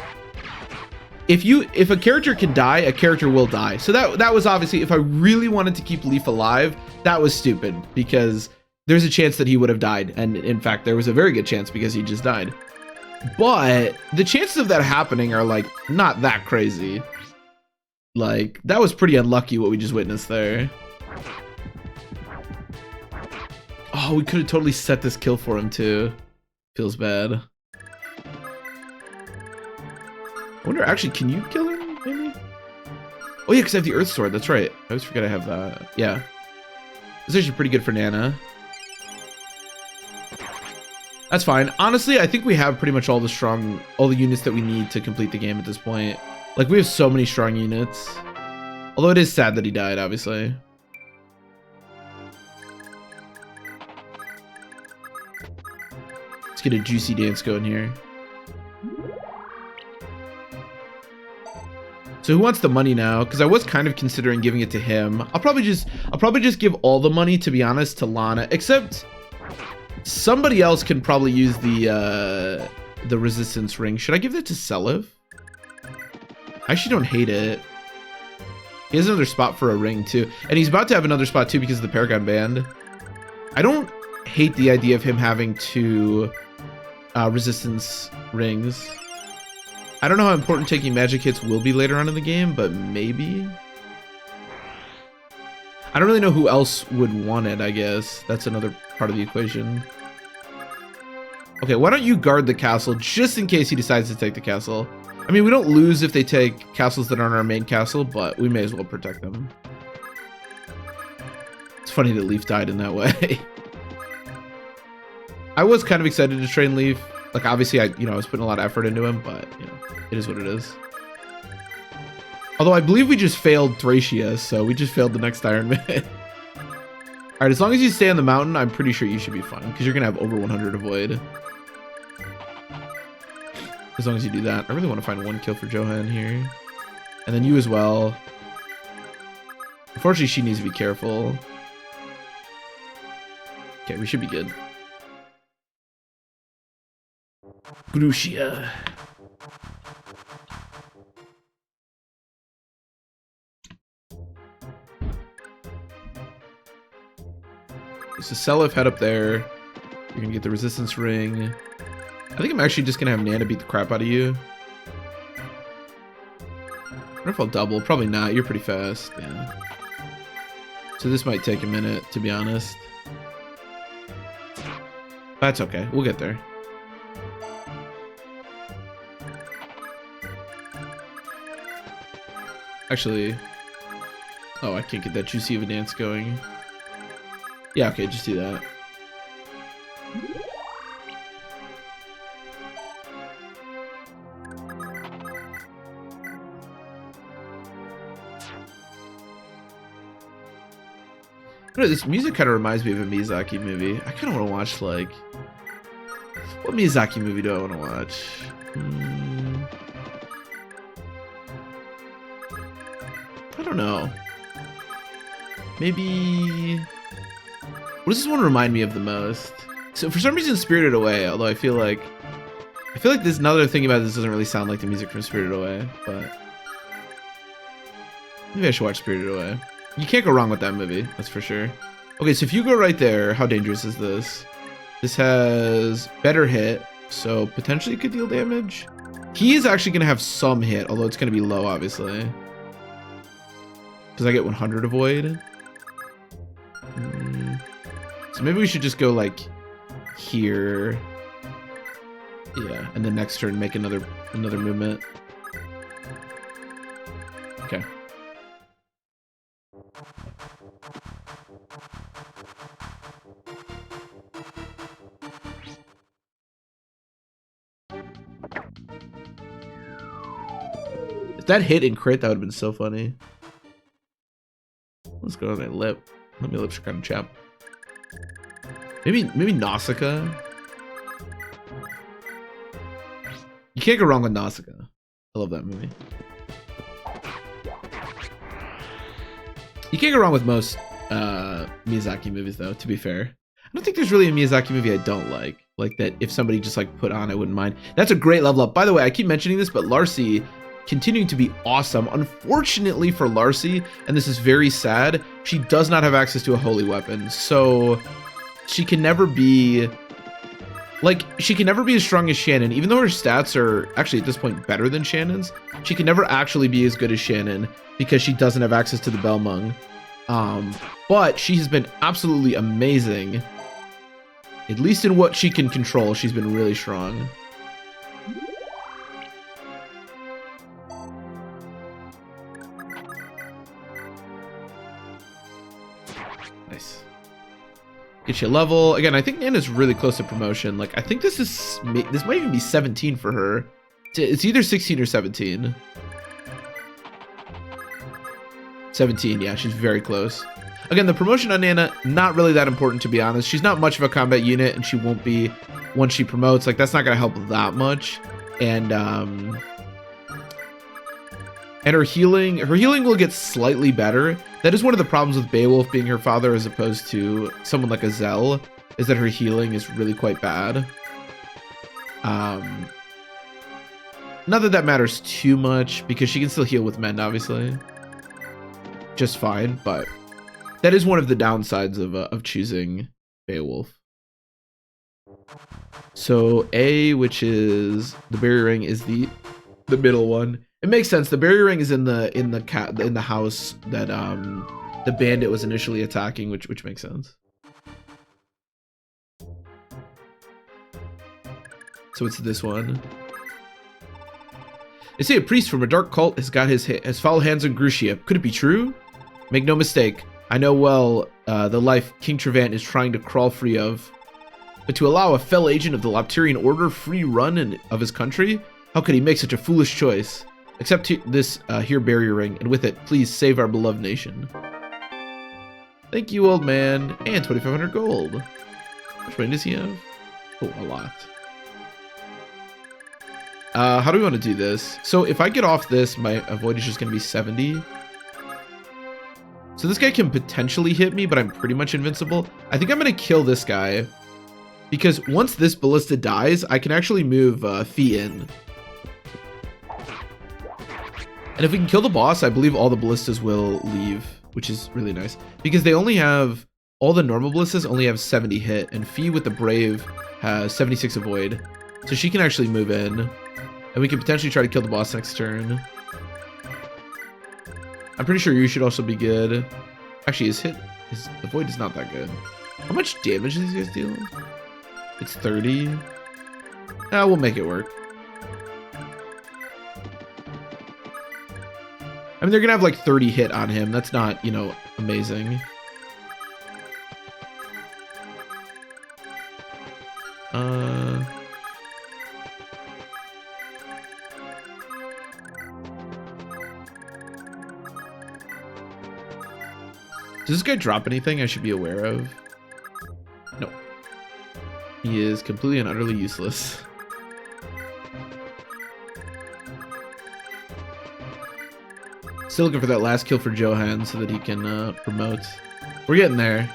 If a character can die, a character will die. So that was obviously, if I really wanted to keep Leaf alive, that was stupid because there's a chance that he would have died. And in fact, there was a very good chance because he just died. But the chances of that happening are like not that crazy. Like that was pretty unlucky what we just witnessed there. Oh, we could have totally set this kill for him too. Feels bad. I wonder, actually, can you kill him, maybe? Oh, yeah, because I have the Earth Sword. That's right. I always forget I have that. Yeah. It's actually pretty good for Nana. That's fine. Honestly, I think we have pretty much all the units that we need to complete the game at this point. Like, we have so many strong units. Although it is sad that he died, obviously. Let's get a juicy dance going here. So who wants the money now? Because I was kind of considering giving it to him. I'll probably just give all the money, to be honest, to Lana. Except somebody else can probably use the resistance ring. Should I give that to Selev? I actually don't hate it. He has another spot for a ring too, and he's about to have another spot too because of the Paragon Band. I don't hate the idea of him having two resistance rings. I don't know how important taking magic hits will be later on in the game, but maybe. I don't really know who else would want it, I guess. That's another part of the equation. Okay, why don't you guard the castle just in case he decides to take the castle? I mean, we don't lose if they take castles that aren't our main castle, but we may as well protect them. It's funny that Leaf died in that way. I was kind of excited to train Leaf. Like, obviously, I was putting a lot of effort into him, but, it is what it is. Although I believe we just failed Thracia, so we just failed the next Iron Man. All right, as long as you stay on the mountain, I'm pretty sure you should be fine, because you're going to have over 100 avoid. As long as you do that. I really want to find one kill for Johan here. And then you as well. Unfortunately, she needs to be careful. Okay, we should be good. Grucia. So Selev head up there. You're gonna get the resistance ring. I think I'm actually just gonna have Nana beat the crap out of you. I wonder if I'll double. Probably not. You're pretty fast. Yeah. So this might take a minute, to be honest. That's okay. We'll get there. Actually, oh, I can't get that juicy of a dance going. Yeah, okay, just do that. I don't know, this music kind of reminds me of a Miyazaki movie. I kind of want to watch, like, what Miyazaki movie do I want to watch? I don't know. Maybe. What does this one remind me of the most? So for some reason, Spirited Away. Although I feel like there's another thing about this doesn't really sound like the music from Spirited Away. But maybe I should watch Spirited Away. You can't go wrong with that movie. That's for sure. Okay, so if you go right there, how dangerous is this? This has better hit, so potentially it could deal damage. He is actually gonna have some hit, although it's gonna be low, obviously. Because I get 100 avoid. So maybe we should just go like here. Yeah, and then next turn make another movement. Okay. If that hit and crit, that would have been so funny. Let's go on my lip. My lips are kind of chapped. Maybe Nausicaa. You can't go wrong with Nausicaa. I love that movie. You can't go wrong with most Miyazaki movies, though, to be fair. I don't think there's really a Miyazaki movie I don't like. Like that if somebody just like put on, I wouldn't mind. That's a great level up. By the way, I keep mentioning this, but Larcy continuing to be awesome. Unfortunately for Larcy, and this is very sad, she does not have access to a holy weapon. So she can never be... Like, she can never be as strong as Shannon. Even though her stats are actually at this point better than Shannon's, she can never actually be as good as Shannon because she doesn't have access to the Belmung. But she has been absolutely amazing. At least in what she can control, she's been really strong. Nice. Get you a level. Again, I think Nana's really close to promotion. Like, I think this might even be 17 for her. It's either 16 or 17. 17, yeah, she's very close. Again, the promotion on Nana, not really that important, to be honest. She's not much of a combat unit, and she won't be once she promotes. Like, that's not going to help that much. And her healing will get slightly better. That is one of the problems with Beowulf being her father as opposed to someone like Azelle, is that her healing is really quite bad. Not that that matters too much, because she can still heal with Mend, obviously. Just fine, but that is one of the downsides of choosing Beowulf. So A, which is the barrier ring, is the middle one. It makes sense. The barrier ring is in the house that the bandit was initially attacking, which makes sense. So it's this one. They say a priest from a dark cult has foul hands on Grucia. Could it be true? Make no mistake, I know well the life King Trevant is trying to crawl free of. But to allow a fell agent of the Lopterian Order free run of his country? How could he make such a foolish choice? Accept this here barrier ring, and with it, please save our beloved nation. Thank you, old man. And 2,500 gold. How much money does he have? Oh, a lot. How do we want to do this? So if I get off this, my avoid is just going to be 70. So this guy can potentially hit me, but I'm pretty much invincible. I think I'm going to kill this guy. Because once this ballista dies, I can actually move Fee in. And if we can kill the boss, I believe all the ballistas will leave, which is really nice. Because they only have... All the normal ballistas only have 70 hit, and Fee with the Brave has 76 avoid. So she can actually move in. And we can potentially try to kill the boss next turn. I'm pretty sure you should also be good. Actually, his avoid is not that good. How much damage do these guys deal? It's 30. We'll make it work. I mean, they're gonna have like 30 hit on him. That's not, amazing. Does this guy drop anything I should be aware of? No. He is completely and utterly useless. Still looking for that last kill for Johan so that he can promote. We're getting there.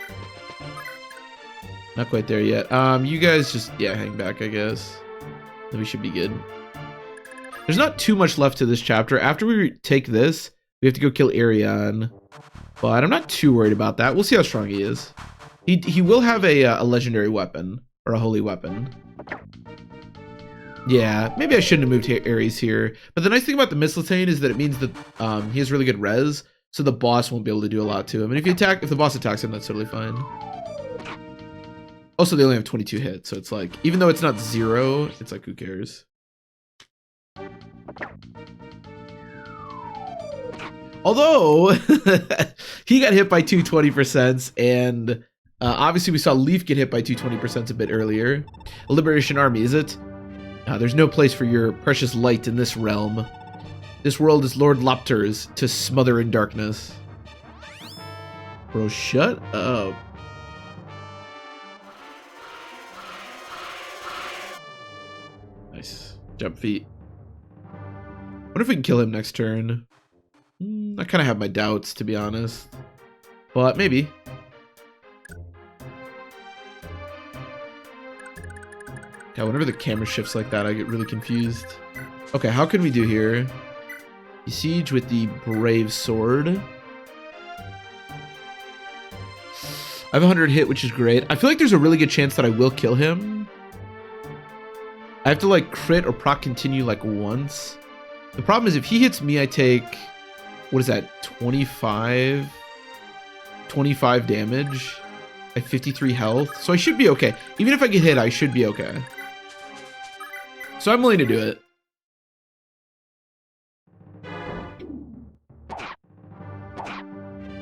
Not quite there yet. You guys just, hang back, I guess. Then we should be good. There's not too much left to this chapter. After we take this, we have to go kill Arion. But I'm not too worried about that. We'll see how strong he is. He will have a legendary weapon, or a holy weapon. Yeah, maybe I shouldn't have moved Ares here. But the nice thing about the Mistletoe is that it means that he has really good res, so the boss won't be able to do a lot to him. And if the boss attacks him, that's totally fine. Also, they only have 22 hits, so it's like, even though it's not 0, it's like, who cares? Although, he got hit by 220%, and obviously we saw Leaf get hit by 220% a bit earlier. A Liberation Army, is it? There's no place for your precious light in this realm. This world is Lord Lopter's to smother in darkness. Bro, shut up. Nice. Jump feet. What if we can kill him next turn? I kind of have my doubts, to be honest. But maybe. Yeah, whenever the camera shifts like that, I get really confused. Okay, how can we do here? Besiege with the Brave Sword. I have 100 hit, which is great. I feel like there's a really good chance that I will kill him. I have to like crit or proc continue like once. The problem is if he hits me, I take, what is that, 25 damage. I have 53 health. So I should be okay. Even if I get hit, I should be okay. So I'm willing to do it.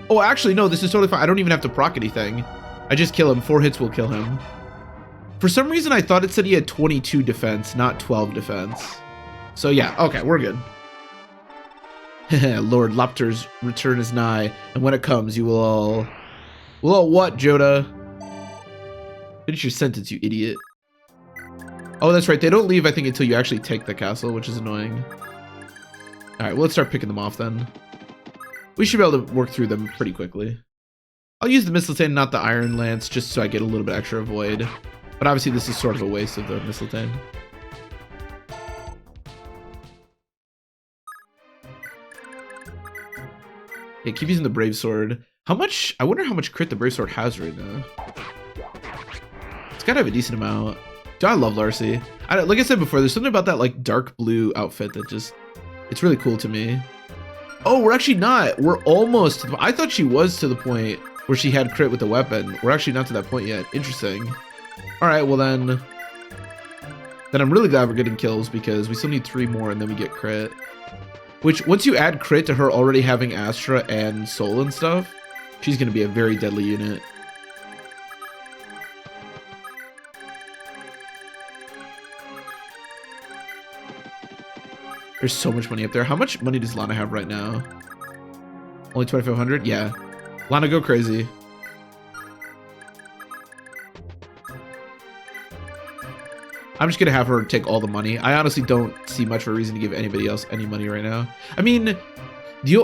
Oh, actually, no, this is totally fine. I don't even have to proc anything. I just kill him. 4 hits will kill him. For some reason, I thought it said he had 22 defense, not 12 defense. So yeah, okay, we're good. Lord Lopter's return is nigh, and when it comes, you will all... Will all what, Joda? Finish your sentence, you idiot. Oh, that's right. They don't leave, I think, until you actually take the castle, which is annoying. Alright, well, let's start picking them off then. We should be able to work through them pretty quickly. I'll use the Mistletoe, not the Iron Lance, just so I get a little bit extra avoid. But obviously, this is sort of a waste of the Mistletoe. Yeah, keep using the Brave Sword. How much? I wonder how much crit the Brave Sword has right now. It's gotta have a decent amount. Dude, I love Larcy. Like I said before, there's something about that like dark blue outfit that just, it's really cool to me. Oh, we're actually not. We're almost. I thought she was to the point where she had crit with the weapon. We're actually not to that point yet. Interesting. All right, well then I'm really glad we're getting kills because we still need 3 more and then we get crit. Which, once you add crit to her already having Astra and Soul and stuff, she's going to be a very deadly unit. There's so much money up there. How much money does Lana have right now? Only 2,500? Yeah. Lana, go crazy. I'm just going to have her take all the money. I honestly don't see much of a reason to give anybody else any money right now. I mean,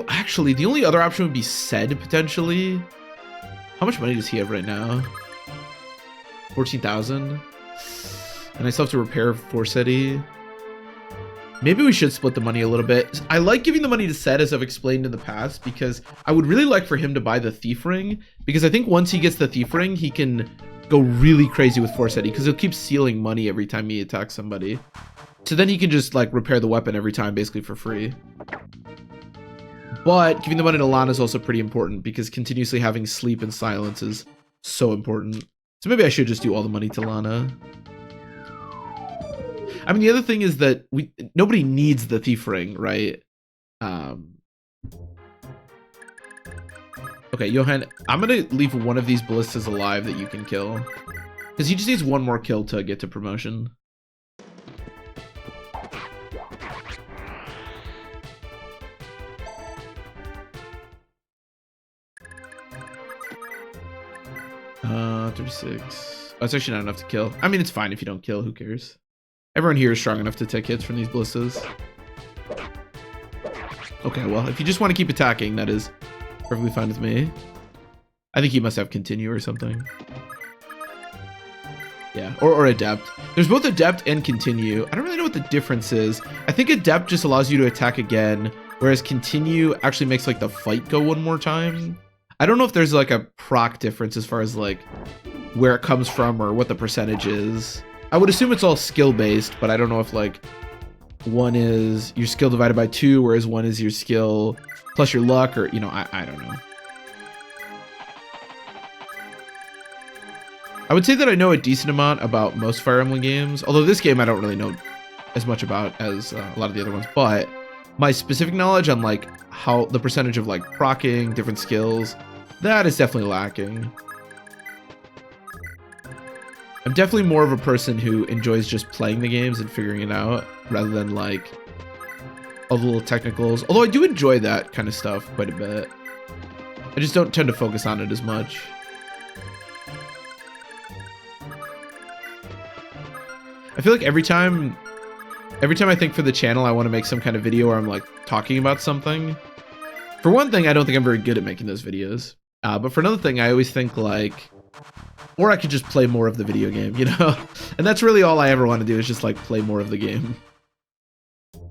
actually, the only other option would be Ced, potentially. How much money does he have right now? 14,000. And I still have to repair Forseti. Maybe we should split the money a little bit. I like giving the money to Ced, as I've explained in the past, because I would really like for him to buy the Thief Ring, because I think once he gets the Thief Ring, he can go really crazy with Forseti, because he'll keep stealing money every time he attacks somebody. So then he can just like repair the weapon every time, basically for free. But giving the money to Lana is also pretty important, because continuously having sleep and silence is so important. So maybe I should just do all the money to Lana. I mean, the other thing is that nobody needs the Thief Ring, right? Okay, Johan, I'm gonna leave one of these ballistas alive that you can kill, because he just needs 1 more kill to get to promotion. Uh, 36. That's actually not enough to kill. I mean, it's fine if you don't kill. Who cares? Everyone here is strong enough to take hits from these ballistas. Okay, well, if you just want to keep attacking, that is perfectly fine with me. I think he must have continue or something. Yeah, or adept. There's both adept and continue. I don't really know what the difference is. I think adept just allows you to attack again, whereas continue actually makes like the fight go 1 more time. I don't know if there's like a proc difference as far as like where it comes from or what the percentage is. I would assume it's all skill based, but I don't know if like 1 is your skill divided by 2, whereas 1 is your skill plus your luck, or, you know, I don't know. I would say that I know a decent amount about most Fire Emblem games, although this game I don't really know as much about as a lot of the other ones, but my specific knowledge on like how the percentage of like proccing, different skills, that is definitely lacking. I'm definitely more of a person who enjoys just playing the games and figuring it out rather than like all the little technicals. Although I do enjoy that kind of stuff quite a bit. I just don't tend to focus on it as much. I feel like every time every time I think for the channel, I want to make some kind of video where I'm like talking about something. For one thing, I don't think I'm very good at making those videos. But for another thing, I always think like, or I could just play more of the video game, you know? And that's really all I ever want to do is just like play more of the game.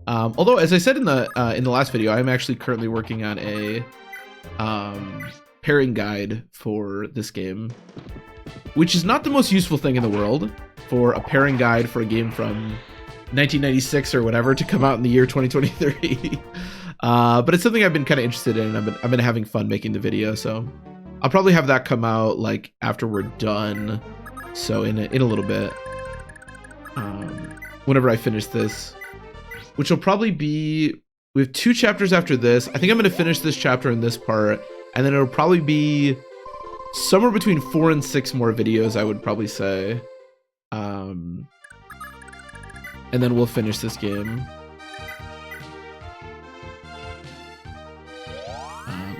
Although, as I said in the last video, I'm actually currently working on a pairing guide for this game, which is not the most useful thing in the world for a pairing guide for a game from 1996 or whatever to come out in the year 2023. But it's something I've been kind of interested in. I've been having fun making the video, so I'll probably have that come out like after we're done. So in a little bit, whenever I finish this, which will probably be, we have 2 chapters after this. I think I'm going to finish this chapter in this part, and then it'll probably be somewhere between 4 and 6 more videos, I would probably say. And then we'll finish this game.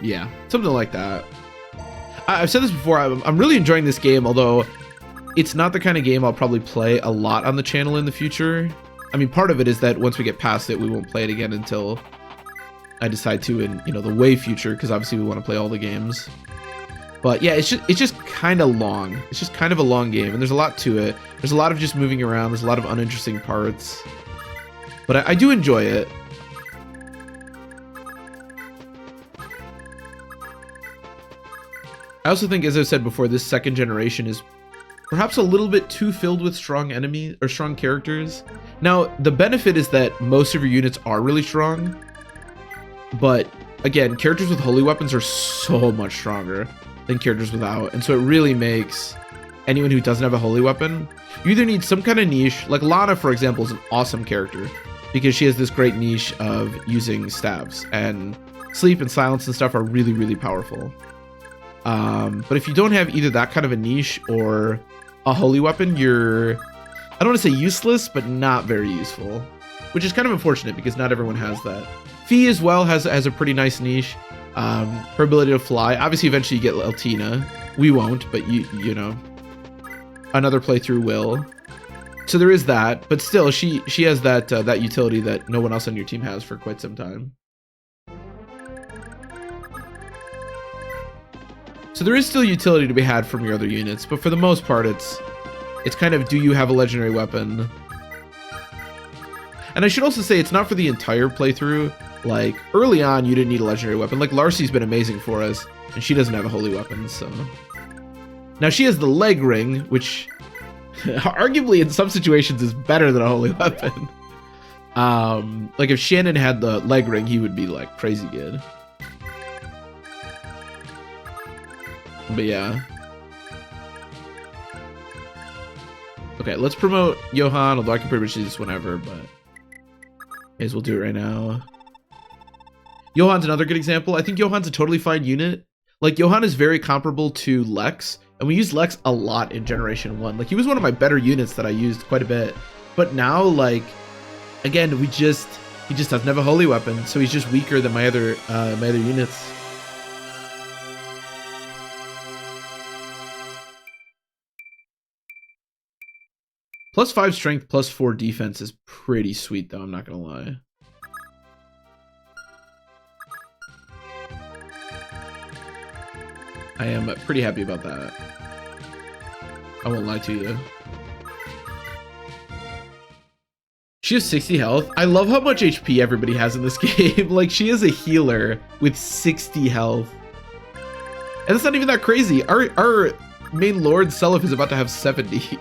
Yeah, something like that. I've said this before, I'm really enjoying this game, although it's not the kind of game I'll probably play a lot on the channel in the future. I mean, part of it is that once we get past it, we won't play it again until I decide to in, you know, the way future, because obviously we want to play all the games. But yeah, it's just kind of long. It's just kind of a long game, and there's a lot to it. There's a lot of just moving around. There's a lot of uninteresting parts. But I do enjoy it. I also think, as I said before, this second generation is perhaps a little bit too filled with strong enemies or strong characters. Now, the benefit is that most of your units are really strong, but again, characters with holy weapons are so much stronger than characters without, and so it really makes anyone who doesn't have a holy weapon, you either need some kind of niche, like Lana, for example, is an awesome character because she has this great niche of using stabs, and sleep and silence and stuff are really, really powerful. But if you don't have either that kind of a niche or a holy weapon, you're, I don't want to say useless, but not very useful, which is kind of unfortunate because not everyone has that. Fee as well has a pretty nice niche. Her ability to fly. Obviously, eventually you get Eltina. We won't, but you know, another playthrough will. So there is that, but still, she has that utility that no one else on your team has for quite some time. So there is still utility to be had from your other units, but for the most part, it's kind of, do you have a legendary weapon? And I should also say, it's not for the entire playthrough. Like, early on, you didn't need a legendary weapon. Like, Larcy's been amazing for us, and she doesn't have a holy weapon, so. Now, she has the leg ring, which arguably in some situations is better than a holy weapon. Like, if Shannon had the leg ring, he would be, like, crazy good. But yeah. Okay, let's promote Johann, although I can pretty much do this whenever, but may as well do it right now. Johann's another good example. I think Johann's a totally fine unit. Like, Johann is very comparable to Lex, and we used Lex a lot in Generation 1. Like, he was one of my better units that I used quite a bit. But now, like, again, he just doesn't have a holy weapon, so he's just weaker than my other units. +5 strength, +4 defense is pretty sweet, though, I'm not gonna lie. I am pretty happy about that. I won't lie to you. She has 60 health. I love how much HP everybody has in this game. Like, she is a healer with 60 health. And that's not even that crazy. Our main lord, Seliph, is about to have 70.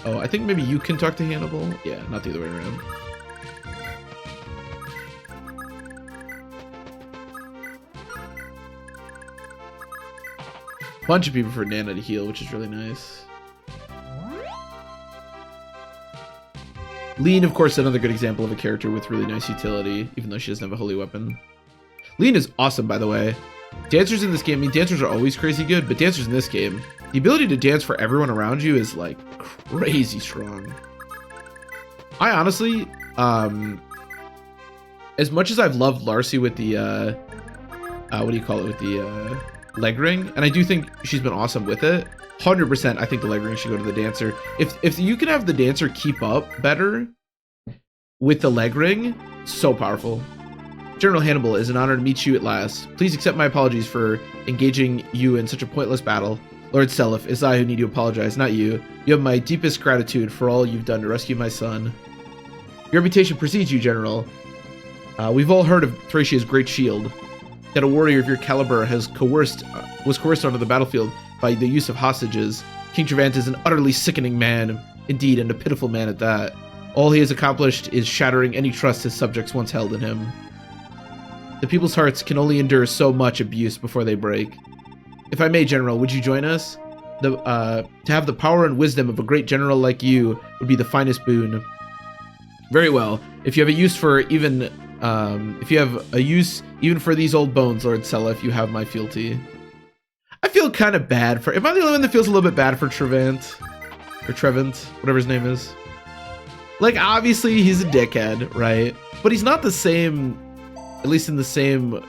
Oh, I think maybe you can talk to Hannibal? Yeah, not the other way around. Bunch of people for Nana to heal, which is really nice. Lean, of course, another good example of a character with really nice utility, even though she doesn't have a holy weapon. Lean is awesome, by the way. Dancers in this game, I mean, dancers are always crazy good, but dancers in this game, the ability to dance for everyone around you is, like, crazy strong. I honestly, as much as I've loved Larcy with the, what do you call it, with the, leg ring, and I do think she's been awesome with it, 100%, I think the leg ring should go to the dancer. If you can have the dancer keep up better with the leg ring, so powerful. General Hannibal, it is an honor to meet you at last. Please accept my apologies for engaging you in such a pointless battle. Lord Seliph, it's I who need to apologize, not you. You have my deepest gratitude for all you've done to rescue my son. Your reputation precedes you, General. We've all heard of Thracia's great shield. That a warrior of your caliber was coerced onto the battlefield by the use of hostages. King Trevant is an utterly sickening man, indeed, and a pitiful man at that. All he has accomplished is shattering any trust his subjects once held in him. The people's hearts can only endure so much abuse before they break. If I may, General, would you join us? To have the power and wisdom of a great general like you would be the finest boon. Very well. If you have a use for even for these old bones, Lord Seliph, you have my fealty. I feel kind of bad for. Am I the only one that feels a little bit bad for Trevant? Or Trevant, whatever his name is. Like, obviously, he's a dickhead, right? But he's not the same, at least in the same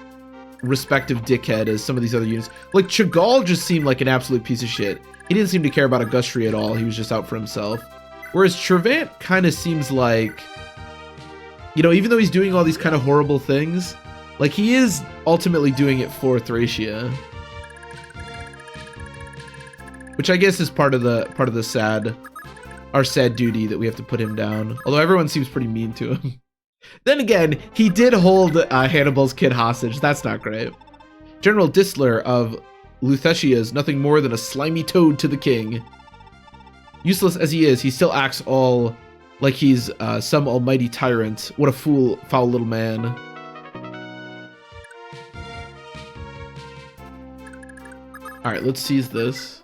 respective dickhead as some of these other units. Like, Chagall just seemed like an absolute piece of shit. He didn't seem to care about Augustri at all. He was just out for himself. Whereas Trevant kind of seems like, you know, even though he's doing all these kind of horrible things, like, he is ultimately doing it for Thracia. Which I guess is part of the sad duty that we have to put him down. Although everyone seems pretty mean to him. Then again, he did hold Hannibal's kid hostage. That's not great. General Disler of Luthetia is nothing more than a slimy toad to the king. Useless as he is, he still acts all like he's some almighty tyrant. What a foul little man. Alright, let's seize this.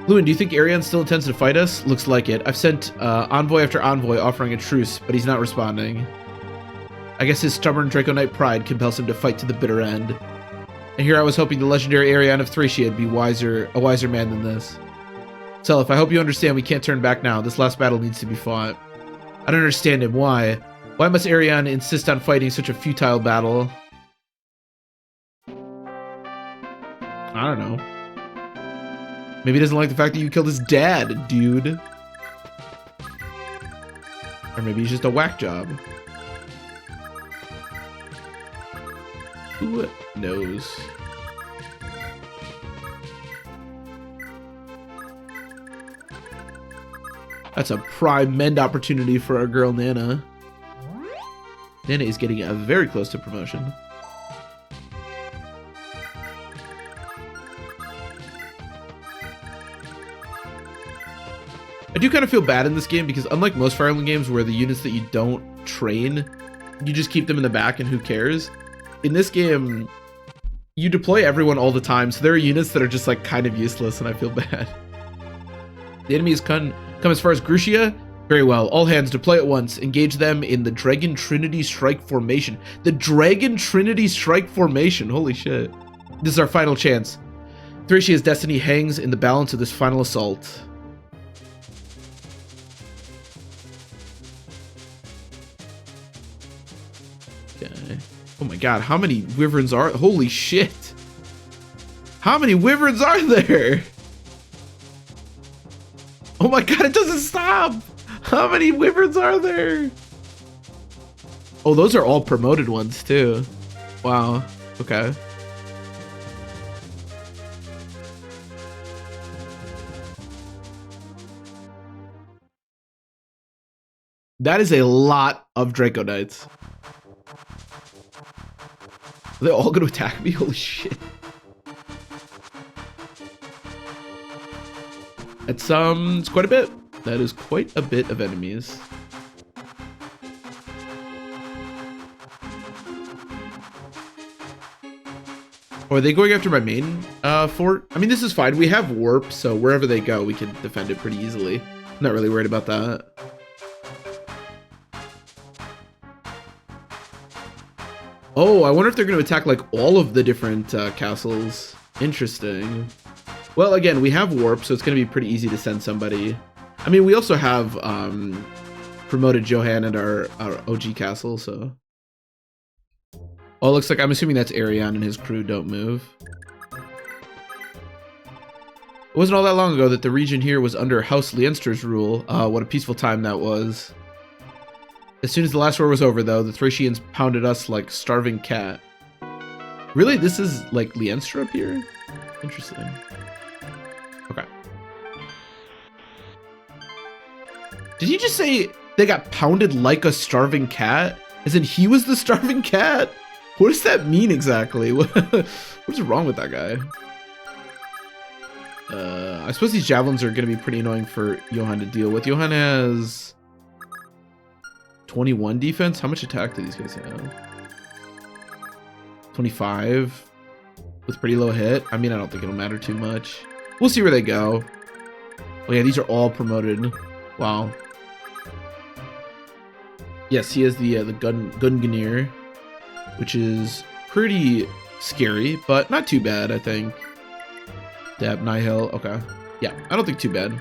Lewin, do you think Arion still intends to fight us? Looks like it. I've sent envoy after envoy offering a truce, but he's not responding. I guess his stubborn Draconite pride compels him to fight to the bitter end. And here I was hoping the legendary Arion of Thracia would be a wiser man than this. Seliph, I hope you understand we can't turn back now. This last battle needs to be fought. I don't understand him. Why? Why must Arion insist on fighting such a futile battle? I don't know. Maybe he doesn't like the fact that you killed his dad, dude. Or maybe he's just a whack job. Who knows? That's a prime mend opportunity for our girl Nana. Nana is getting very close to promotion. I do kind of feel bad in this game because unlike most Fire Emblem games where the units that you don't train, you just keep them in the back and who cares? In this game, you deploy everyone all the time, so there are units that are just like kind of useless and I feel bad. The enemy has come as far as Grucia? Very well. All hands deploy at once. Engage them in the Dragon Trinity Strike Formation. The Dragon Trinity Strike Formation. Holy shit. This is our final chance. Thracia's destiny hangs in the balance of this final assault. Okay. Oh my god, how many wyverns are... Holy shit. How many wyverns are there? Oh my god, it doesn't stop! How many wyverns are there? Oh, those are all promoted ones too. Wow. Okay. That is a lot of Draconites. Are they all gonna attack me? Holy shit. It's quite a bit. That is quite a bit of enemies. Oh, are they going after my main fort? I mean, this is fine. We have warp, so wherever they go, we can defend it pretty easily. I'm not really worried about that. Oh, I wonder if they're going to attack like all of the different castles. Interesting. Well, again, we have warp, so it's going to be pretty easy to send somebody. I mean, we also have promoted Johan at our OG castle, so. Oh, it looks like, I'm assuming that's Arion and his crew don't move. It wasn't all that long ago that the region here was under House Leinster's rule. What a peaceful time that was. As soon as the last war was over, though, the Thracians pounded us like starving cat. Really? This is like Leinster up here? Interesting. Okay. Did he just say they got pounded like a starving cat? As in he was the starving cat? What does that mean exactly? What is wrong with that guy? I suppose these javelins are going to be pretty annoying for Johan to deal with. Johan has 21 defense. How much attack do these guys have? 25 with pretty low hit. I mean, I don't think it'll matter too much. We'll see where they go. Oh yeah, these are all promoted. Wow. Yes, he has the Gungnir, which is pretty scary, but not too bad, I think. Dab, Nihil, okay. Yeah, I don't think too bad.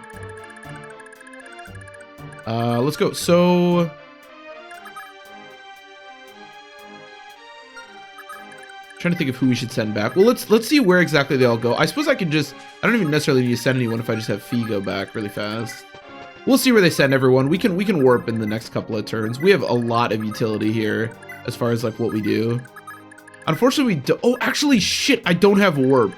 Let's go. So trying to think of who we should send back. Well, let's see where exactly they all go. I suppose I can just, I don't even necessarily need to send anyone if I just have Fee go back really fast. We'll see where they send everyone. We can warp in the next couple of turns. We have a lot of utility here as far as like what we do. Unfortunately, we do. Oh, actually, shit, I don't have warp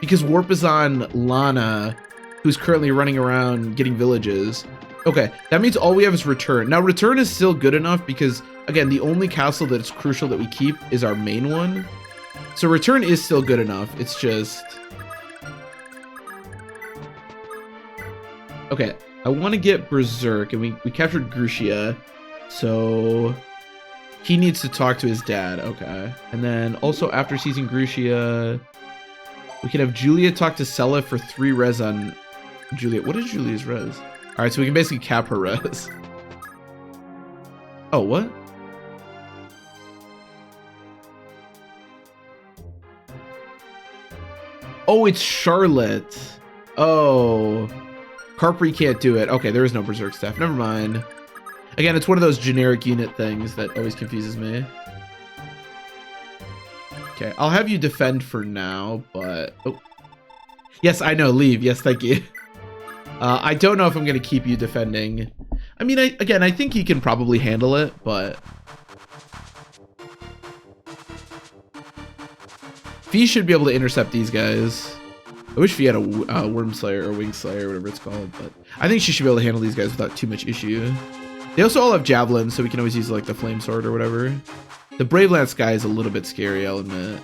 because warp is on Lana, who's currently running around getting villages. Okay, that means all we have is return. Now, return is still good enough because, again, the only castle that's crucial that we keep is our main one. So return is still good enough. It's just... Okay, I want to get Berserk, and we captured Grucia, so he needs to talk to his dad. Okay, and then also after seizing Grucia, we can have Julia talk to Sella for 3 res on Julia. What is Julia's res? All right, so we can basically cap her res. Oh, what? Oh, it's Charlotte. Oh. Carpri can't do it. Okay, there is no Berserk staff. Never mind. Again, it's one of those generic unit things that always confuses me. Okay, I'll have you defend for now, but... Oh. Yes, I know. Leave. Yes, thank you. I don't know if I'm going to keep you defending. I mean, again, I think he can probably handle it, but... Fee should be able to intercept these guys. I wish Fee had a Worm Slayer or Wing Slayer, whatever it's called, but I think she should be able to handle these guys without too much issue. They also all have javelins, so we can always use like the Flame Sword or whatever. The Brave Lance guy is a little bit scary, I'll admit.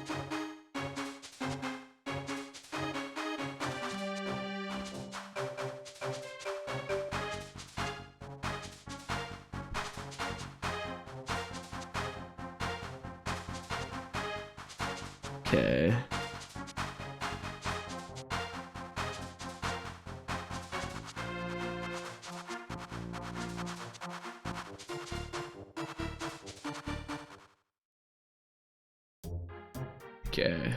Okay. Okay.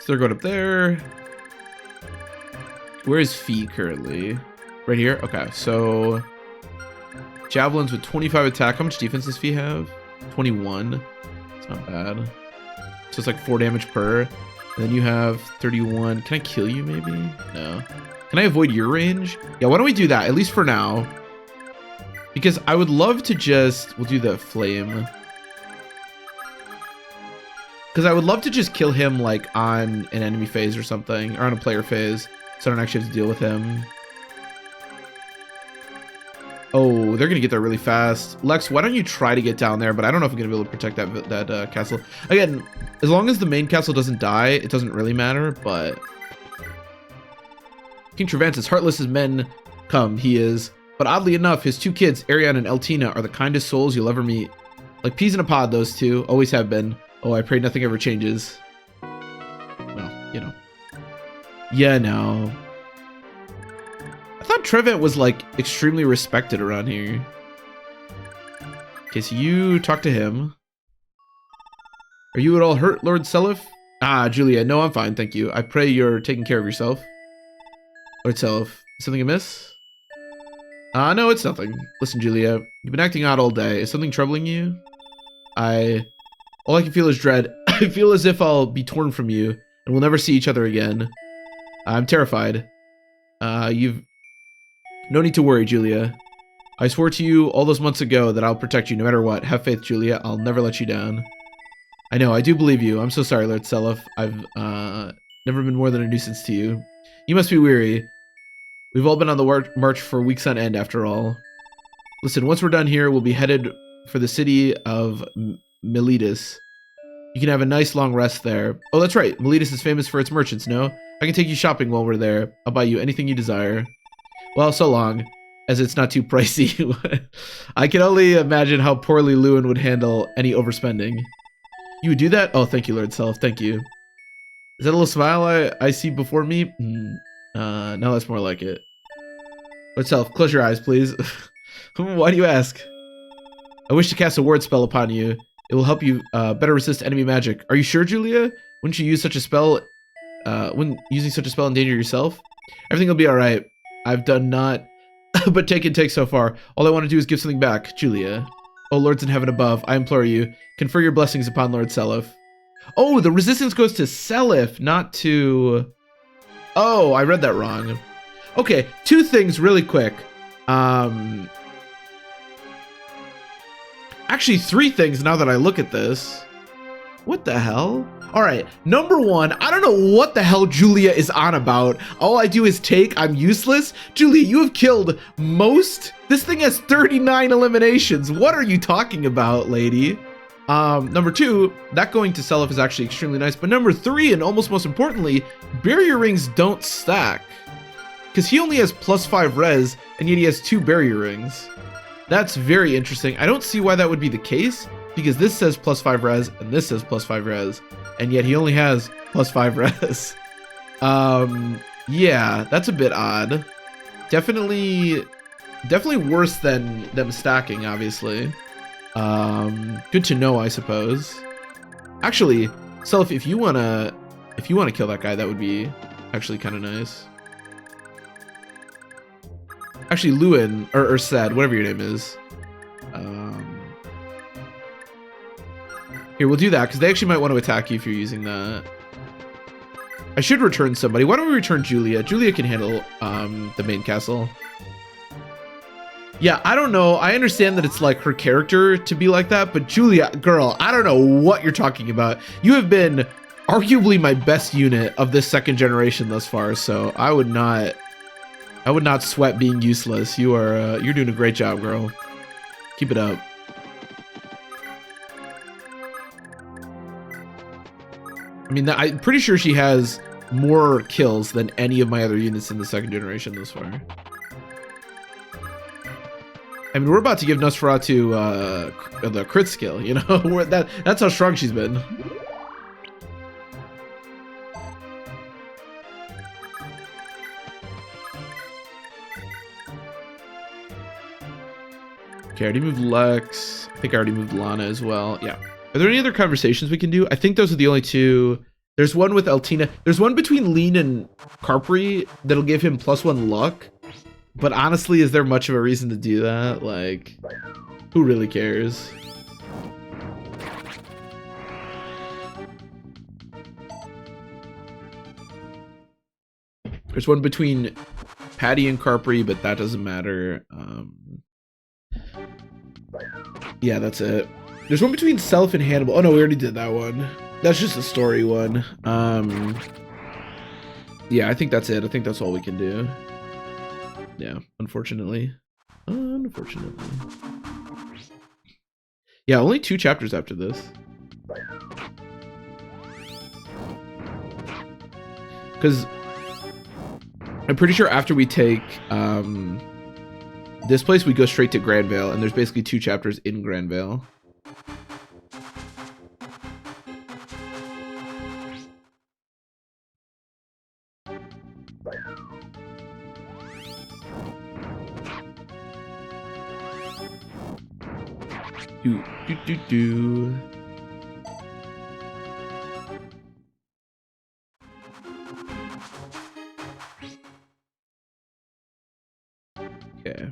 So they're going up there. Where is Fee currently? Right here? Okay, so javelins with 25 attack. How much defense does Fee have? 21. It's not bad. So it's like 4 damage per. And then you have 31. Can I kill you maybe? No. Can I avoid your range? Yeah, why don't we do that? At least for now. Because I would love to just... We'll do the flame. Because I would love to just kill him like on an enemy phase or something. Or on a player phase. So I don't actually have to deal with him. Oh, they're going to get there really fast. Lex, why don't you try to get down there? But I don't know if I'm going to be able to protect that castle. Again, as long as the main castle doesn't die, it doesn't really matter. But King Travance's heartless as men come, he is. But oddly enough, his 2 kids, Ariane and Eltina, are the kindest souls you'll ever meet. Like peas in a pod, those two. Always have been. Oh, I pray nothing ever changes. Well, you know. Yeah, no. I thought Trevant was like extremely respected around here. Okay, so you talk to him. Are you at all hurt, Lord Seliph? Ah, Julia, no, I'm fine, thank you. I pray you're taking care of yourself. Lord Seliph, is something amiss? No, it's nothing. Listen, Julia, you've been acting odd all day. Is something troubling you? All I can feel is dread. I feel as if I'll be torn from you, and we'll never see each other again. I'm terrified. You've... No need to worry, Julia. I swore to you all those months ago that I'll protect you no matter what. Have faith, Julia. I'll never let you down. I know, I do believe you. I'm so sorry, Lord Seliph. I've never been more than a nuisance to you. You must be weary. We've all been on the march for weeks on end, after all. Listen, once we're done here, we'll be headed for the city of Miletus. You can have a nice long rest there. Oh, that's right. Miletus is famous for its merchants, no? I can take you shopping while we're there. I'll buy you anything you desire. Well, so long, as it's not too pricey. I can only imagine how poorly Lewin would handle any overspending. You would do that? Oh, thank you, Lord Self. Thank you. Is that a little smile I see before me? No, that's more like it. Lord Self, close your eyes, please. Why do you ask? I wish to cast a word spell upon you. It will help you better resist enemy magic. Are you sure, Julia? Wouldn't you use such a spell? Wouldn't using such a spell endanger yourself? Everything will be all right. I've done not but take and take so far. All I want to do is give something back, Julia. Oh, lords in heaven above, I implore you, confer your blessings upon Lord Seliph. Oh, the resistance goes to Seliph, not to... Oh, I read that wrong. Okay, two things really quick. Actually, three things now that I look at this. What the hell? All right, number one, I don't know what the hell Julia is on about. All I do is take, I'm useless. Julia, you have killed most. This thing has 39 eliminations. What are you talking about, lady? Number two, that going to Seliph is actually extremely nice. But number three, and almost most importantly, barrier rings don't stack. Because he only has +5 res, and yet he has 2 barrier rings. That's very interesting. I don't see why that would be the case, because this says +5 res, and this says +5 res, and yet he only has +5 res. Yeah, that's a bit odd. Definitely worse than them stacking, obviously. Good to know, I suppose. Actually, Seliph, if you wanna kill that guy, that would be actually kind of nice. Actually, Lewin, or Sad, whatever your name is. Here, we'll do that, because they actually might want to attack you if you're using that. I should return somebody. Why don't we return Julia? Julia can handle the main castle. Yeah, I don't know. I understand that it's like her character to be like that, but Julia, girl, I don't know what you're talking about. You have been arguably my best unit of this second generation thus far, so I would not sweat being useless. You're doing a great job, girl. Keep it up. I mean, I'm pretty sure she has more kills than any of my other units in the second generation thus far. I mean, we're about to give Nosferatu the crit skill, you know? That's how strong she's been. Okay, I already moved Lex. I think I already moved Lana as well. Yeah. Are there any other conversations we can do? I think those are the only two. There's one with Eltina. There's one between Lean and Carpri that'll give him +1 luck. But honestly, is there much of a reason to do that? Like, who really cares? There's one between Patty and Carpri, but that doesn't matter. Yeah, that's it. There's one between Seliph and Hannibal. Oh no, we already did that one. That's just a story one. Yeah, I think that's it. I think that's all we can do. Yeah, unfortunately. Unfortunately. Yeah, only 2 chapters after this. Because I'm pretty sure after we take this place, we go straight to Granvale, and there's basically 2 chapters in Granvale. Do. Okay.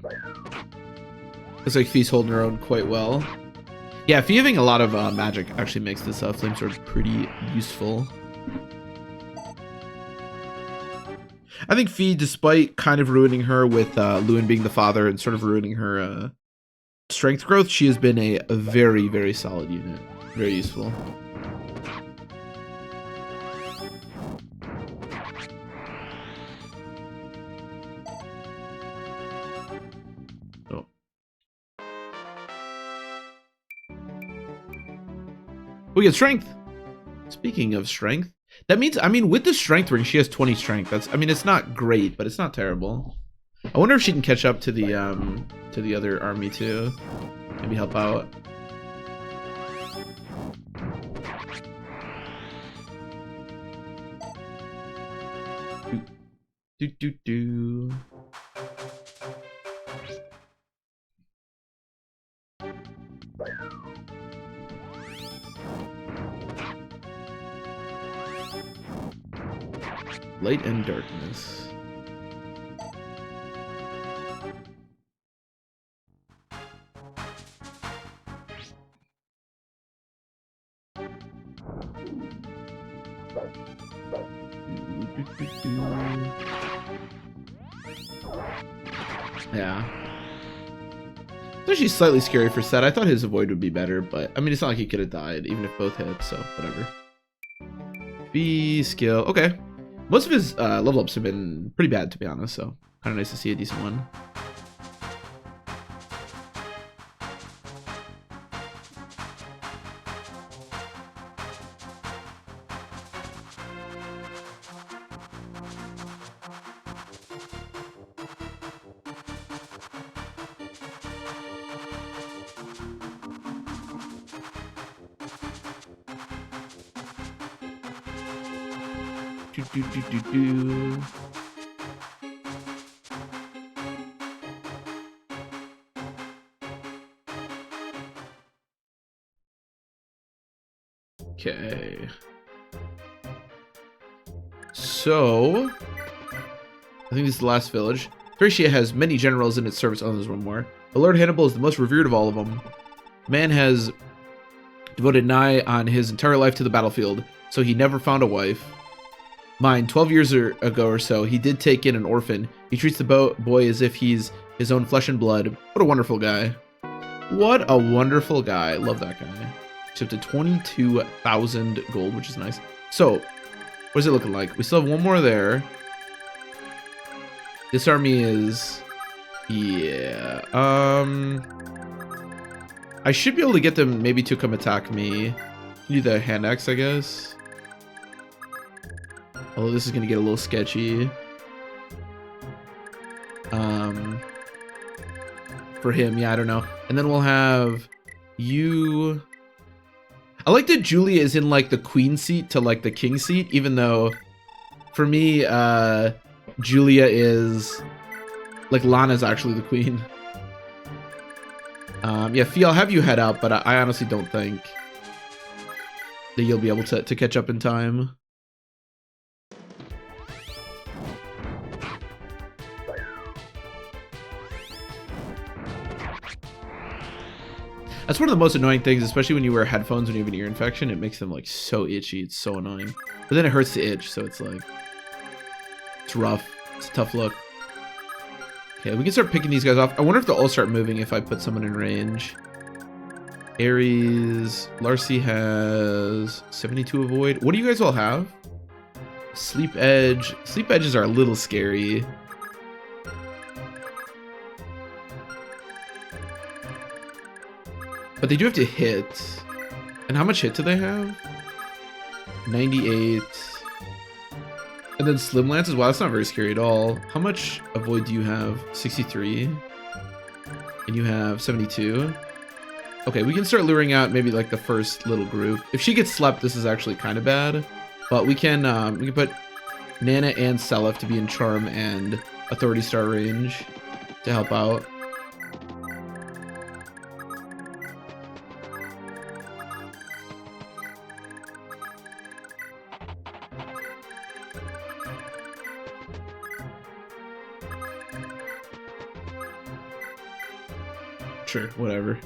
Looks like Fee's holding her own quite well. Yeah, Fee having a lot of magic actually makes this flamesword pretty useful. I think Fee, despite kind of ruining her with Lewin being the father and sort of ruining her strength growth, she has been a very, very solid unit. Very useful. Oh. We get strength. Speaking of strength, that means, I mean, with the strength ring, she has 20 strength. That's, I mean, it's not great, but it's not terrible. I wonder if she can catch up to the other army too. Maybe help out. Do. Light and darkness. Yeah. It's actually slightly scary for Set. I thought his avoid would be better, but I mean, it's not like he could have died, even if both hit, so whatever. B skill. Okay. Most of his level ups have been pretty bad, to be honest, so kind of nice to see a decent one. Do. Okay. So, I think this is the last village. Thracia has many generals in its service. Oh, there's one more. But Lord Hannibal is the most revered of all of them. Man has devoted nigh on his entire life to the battlefield, so he never found a wife. Mine, 12 years ago or so, he did take in an orphan. He treats the boy as if he's his own flesh and blood. What a wonderful guy. What a wonderful guy. Love that guy. He's up to 22,000 gold, which is nice. So, what is it looking like? We still have one more there. This army is... yeah. I should be able to get them maybe to come attack me. Do the hand axe, I guess. Although this is going to get a little sketchy. For him, yeah, I don't know. And then we'll have you... I like that Julia is in, like, the queen seat to, like, the king seat, even though, for me, Julia is... like, Lana's actually the queen. Yeah, Fee, I'll have you head out, but I honestly don't think that you'll be able to catch up in time. That's one of the most annoying things, especially when you wear headphones when you have an ear infection. It makes them like so itchy. It's so annoying. But then it hurts to itch, so it's like... it's rough. It's a tough look. Okay, we can start picking these guys off. I wonder if they'll all start moving if I put someone in range. Ares. Larcy has 72 avoid. What do you guys all have? Sleep Edge. Sleep Edges are a little scary. But they do have to hit. And how much hit do they have? 98. And then Slim Lances. Wow, that's not very scary at all. How much avoid do you have? 63. And you have 72. Okay, we can start luring out maybe like the first little group. If she gets slept, this is actually kind of bad. But we can put Nana and Selef to be in Charm and Authority Star range to help out. Sure, whatever.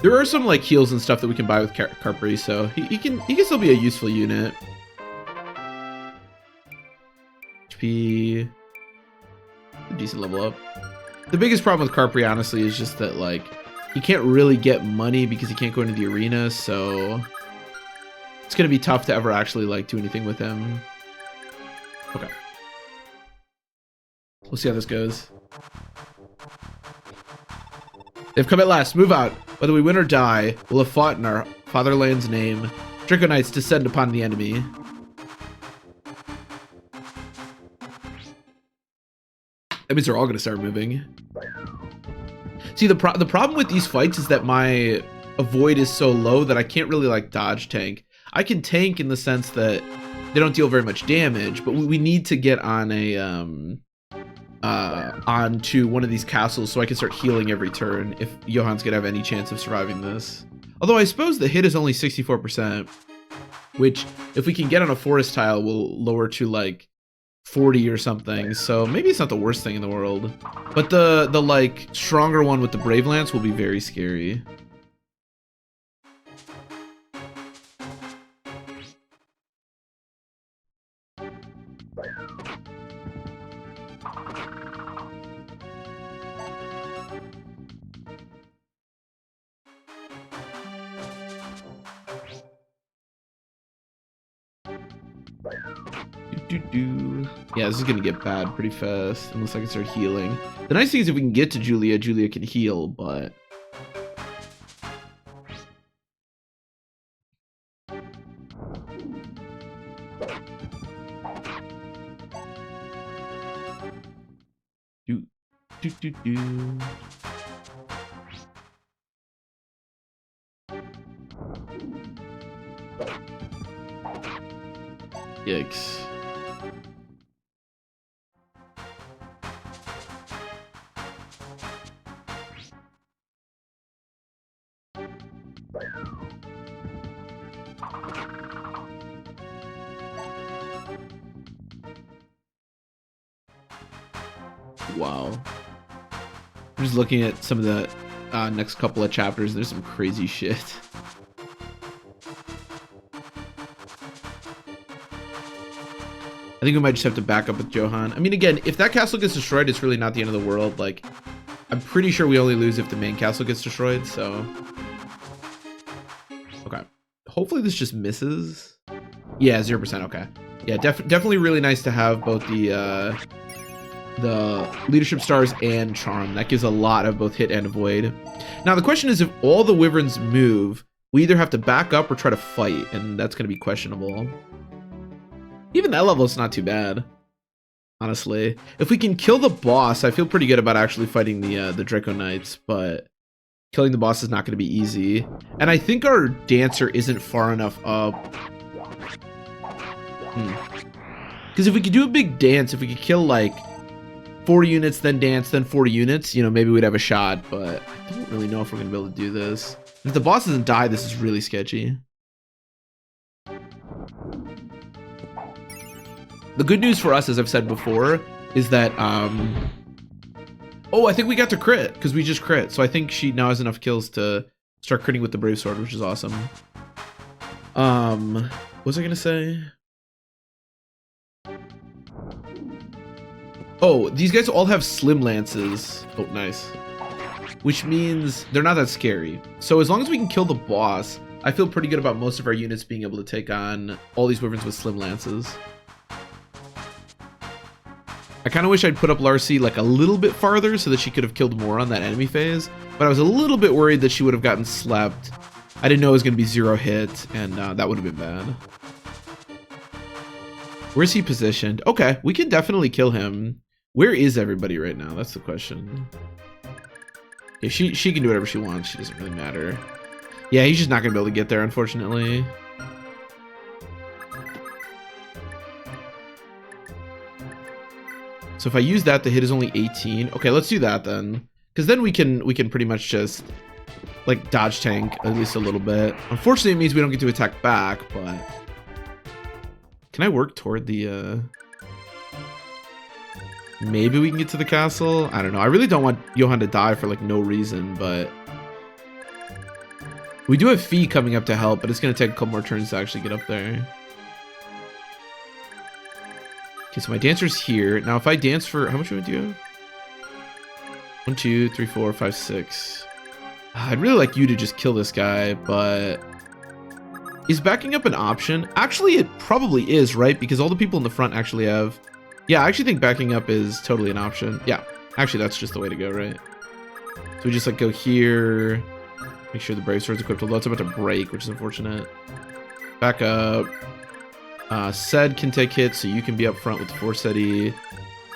There are some like heals and stuff that we can buy with Carpri, so he can still be a useful unit. HP HP. A decent level up. The biggest problem with Carpri, honestly, is just that, like, he can't really get money because he can't go into the arena, so it's going to be tough to ever actually, like, do anything with him. Okay. We'll see how this goes. They've come at last. Move out. Whether we win or die, we'll have fought in our fatherland's name. Draco Knights descend upon the enemy. That means they're all going to start moving. See, the problem with these fights is that my avoid is so low that I can't really, like, dodge tank. I can tank in the sense that they don't deal very much damage, but we need to get on a onto one of these castles so I can start healing every turn if Johan's gonna have any chance of surviving this. Although I suppose the hit is only 64%, which if we can get on a forest tile will lower to like 40 or something, so maybe it's not the worst thing in the world. But the like stronger one with the Brave Lance will be very scary. Yeah, this is gonna get bad pretty fast unless I can start healing. The nice thing is if we can get to Julia, Julia can heal, but Yikes. Wow. I'm just looking at some of the next couple of chapters. There's some crazy shit. I think we might just have to back up with Johan. I mean, again, if that castle gets destroyed, it's really not the end of the world. Like, I'm pretty sure we only lose if the main castle gets destroyed, so... Okay. Hopefully this just misses. Yeah, 0%, okay. Yeah, definitely really nice to have both the leadership stars and charm. That gives a lot of both hit and avoid. Now, the question is if all the wyverns move, we either have to back up or try to fight, and that's going to be questionable. Even that level is not too bad, honestly. If we can kill the boss, I feel pretty good about actually fighting the Draco Knights, but killing the boss is not going to be easy. And I think our dancer isn't far enough up. Because if we could do a big dance, if we could kill like 40 units, then dance, then 40 units, you know, maybe we'd have a shot, but I don't really know if we're going to be able to do this. If the boss doesn't die, this is really sketchy. The good news for us, as I've said before, is that, oh, I think we got to crit, because we just crit. So I think she now has enough kills to start critting with the Brave Sword, which is awesome. What was I going to say? Oh, these guys all have slim lances. Oh, nice. Which means they're not that scary. So as long as we can kill the boss, I feel pretty good about most of our units being able to take on all these wyverns with slim lances. I kind of wish I'd put up Larcy like a little bit farther so that she could have killed more on that enemy phase, but I was a little bit worried that she would have gotten slept. I didn't know it was going to be 0 hit, and that would have been bad. Where's he positioned? Okay, we can definitely kill him. Where is everybody right now? That's the question. Yeah, she can do whatever she wants. She doesn't really matter. Yeah, he's just not going to be able to get there, unfortunately. So if I use that, the hit is only 18. Okay, let's do that then. Because then we can pretty much just like dodge tank at least a little bit. Unfortunately, it means we don't get to attack back, but can I work toward the maybe we can get to the castle? I don't know. I really don't want Johan to die for like no reason, but we do have Fee coming up to help, but it's going to take a couple more turns to actually get up there. Okay, so my dancer's here. Now, if I dance for... How much would you have? 1, 2, 3, 4, 5, 6. I'd really like you to just kill this guy, but... Is backing up an option? Actually, it probably is, right? Because all the people in the front actually have... Yeah, I actually think backing up is totally an option. Yeah, actually, that's just the way to go, right? So we just, like, go here. Make sure the Brave Sword's equipped, although it's about to break, which is unfortunate. Back up. Sed can take hits, so you can be up front with the Forseti.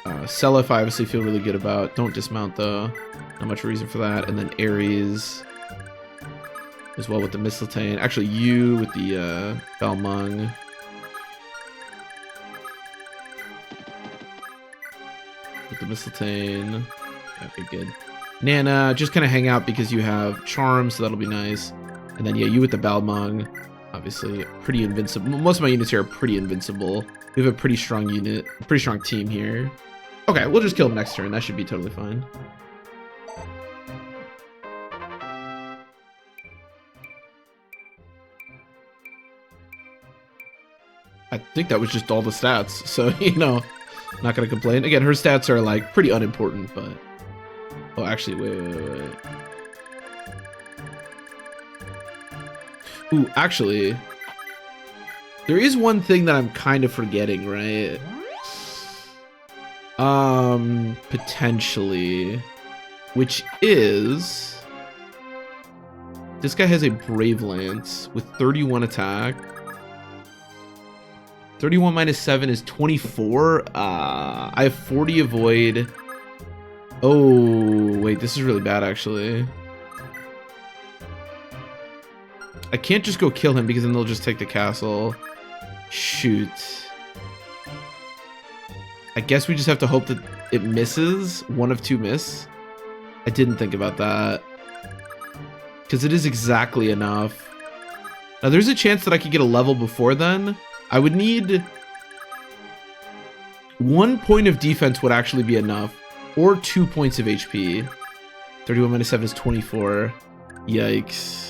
Selef, I obviously feel really good about. Don't dismount, though. Not much reason for that. And then Ares as well with the Mistletoe. Actually, you with the Balmung. With the Mistletoe. Yeah, okay, good. Nana, just kind of hang out because you have Charm, so that'll be nice. And then, yeah, you with the Balmung. Obviously, pretty invincible. Most of my units here are pretty invincible. We have a pretty strong unit, pretty strong team here. Okay, we'll just kill him next turn. That should be totally fine. I think that was just all the stats. So, you know, not going to complain. Again, her stats are, like, pretty unimportant, but... Oh, actually, wait. Ooh, actually, there is one thing that I'm kind of forgetting, right? Potentially, which is this guy has a Brave Lance with 31 attack. 31 minus 7 is 24. I have 40 avoid. Oh, wait, this is really bad, actually. I can't just go kill him because then they'll just take the castle. Shoot. I guess we just have to hope that it misses. 1 of 2 miss. I didn't think about that. Because it is exactly enough. Now, there's a chance that I could get a level before then. I would need... 1 point of defense would actually be enough. Or 2 points of HP. 31 minus 7 is 24. Yikes.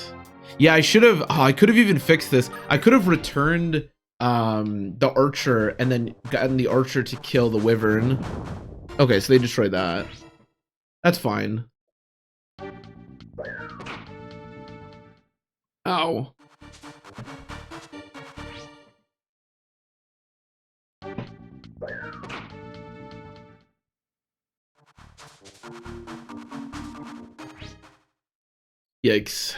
Yeah, I should have... Oh, I could have even fixed this. I could have returned the archer and then gotten the archer to kill the wyvern. Okay, so they destroyed that. That's fine. Ow. Yikes.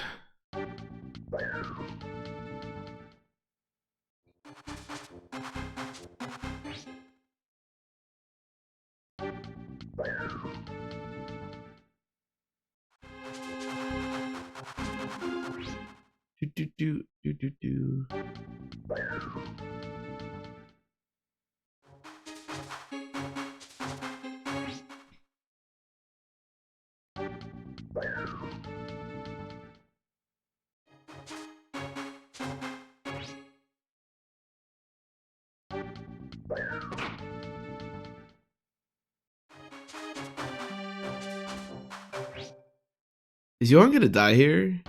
Do. Is Johan gonna die here?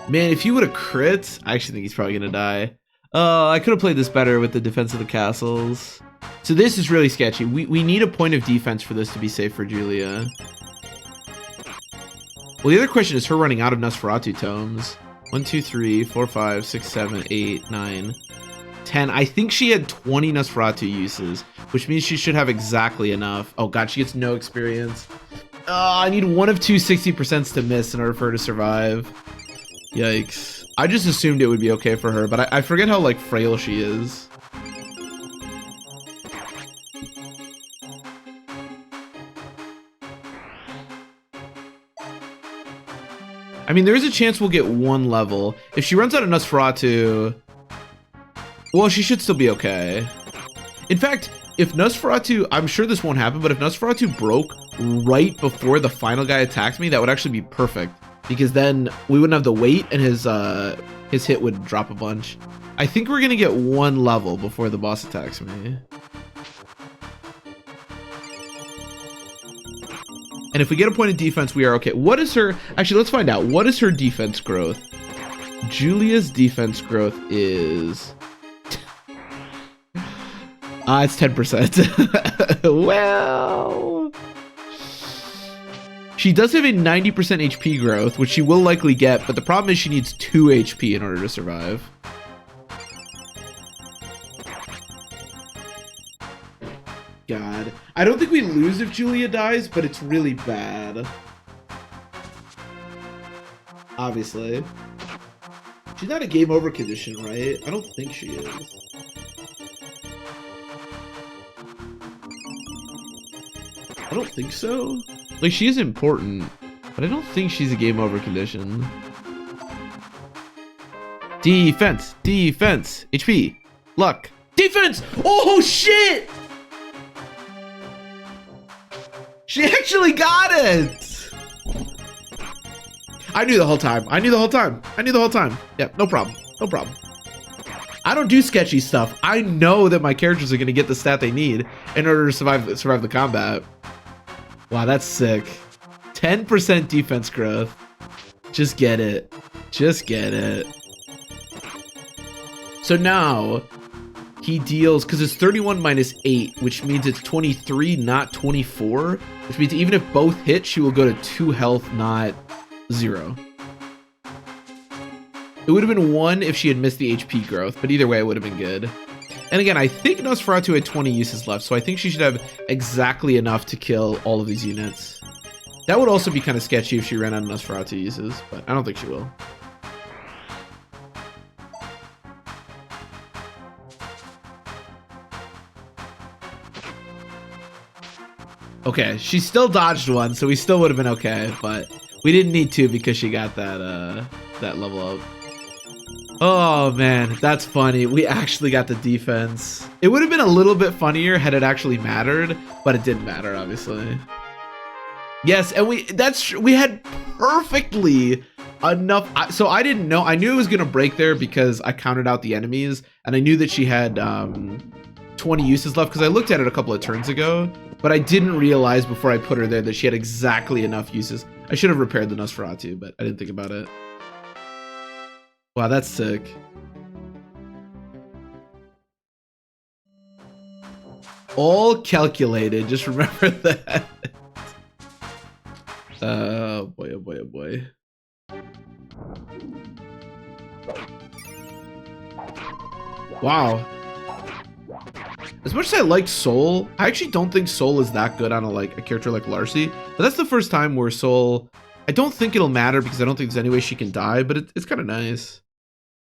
Man, if he would have crit, I actually think he's probably gonna die. I could have played this better with the defense of the castles. So this is really sketchy. We need a point of defense for this to be safe for Julia. Well, the other question is her running out of Nosferatu tomes. 1, 2, 3, 4, 5, 6, 7, 8, 9, 10. I think she had 20 Nosferatu uses, which means she should have exactly enough. Oh god, she gets no experience. I need 1 of 2 60% to miss in order for her to survive. Yikes. I just assumed it would be okay for her, but I forget how, like, frail she is. I mean, there is a chance we'll get 1 level. If she runs out of Nosferatu... Well, she should still be okay. In fact, if Nosferatu... I'm sure this won't happen, but if Nosferatu broke right before the final guy attacks me, that would actually be perfect. Because then we wouldn't have the weight and his hit would drop a bunch. I think we're going to get 1 level before the boss attacks me. And if we get a point of defense, we are okay. What is her... Actually, let's find out. What is her defense growth? Julia's defense growth is... it's 10%. Well... She does have a 90% HP growth, which she will likely get, but the problem is she needs 2 HP in order to survive. God. I don't think we lose if Julia dies, but it's really bad. Obviously. She's not a game over condition, right? I don't think she is. I don't think so. Like, she is important, but I don't think she's a game over condition. Defense! Defense! HP! Luck! Defense! Oh, shit! She actually got it! I knew the whole time. I knew the whole time. I knew the whole time. Yeah, no problem. No problem. I don't do sketchy stuff. I know that my characters are going to get the stat they need in order to survive the combat. Wow, that's sick. 10% defense growth. Just get it. Just get it. So now he deals, because it's 31 minus 8, which means it's 23, not 24. Which means even if both hit, she will go to 2 health, not 0. It would have been 1 if she had missed the HP growth, but either way, it would have been good. And again, I think Nosferatu had 20 uses left, so I think she should have exactly enough to kill all of these units. That would also be kind of sketchy if she ran out of Nosferatu uses, but I don't think she will. Okay, she still dodged one, so we still would have been okay, but we didn't need to because she got that level up. Oh man, that's funny. We actually got the defense. It would have been a little bit funnier had it actually mattered, but it didn't matter, obviously. Yes, and we had perfectly enough. So I didn't know. I knew it was gonna break there because I counted out the enemies, and I knew that she had 20 uses left because I looked at it a couple of turns ago, but I didn't realize before I put her there that she had exactly enough uses. I should have repaired the Nosferatu, but I didn't think about it. Wow, that's sick. All calculated, just remember that. Oh boy, oh boy, oh boy. Wow. As much as I like Soul, I actually don't think Soul is that good on a character like Larcy. But that's the first time where Soul, I don't think it'll matter because I don't think there's any way she can die, but it's kind of nice.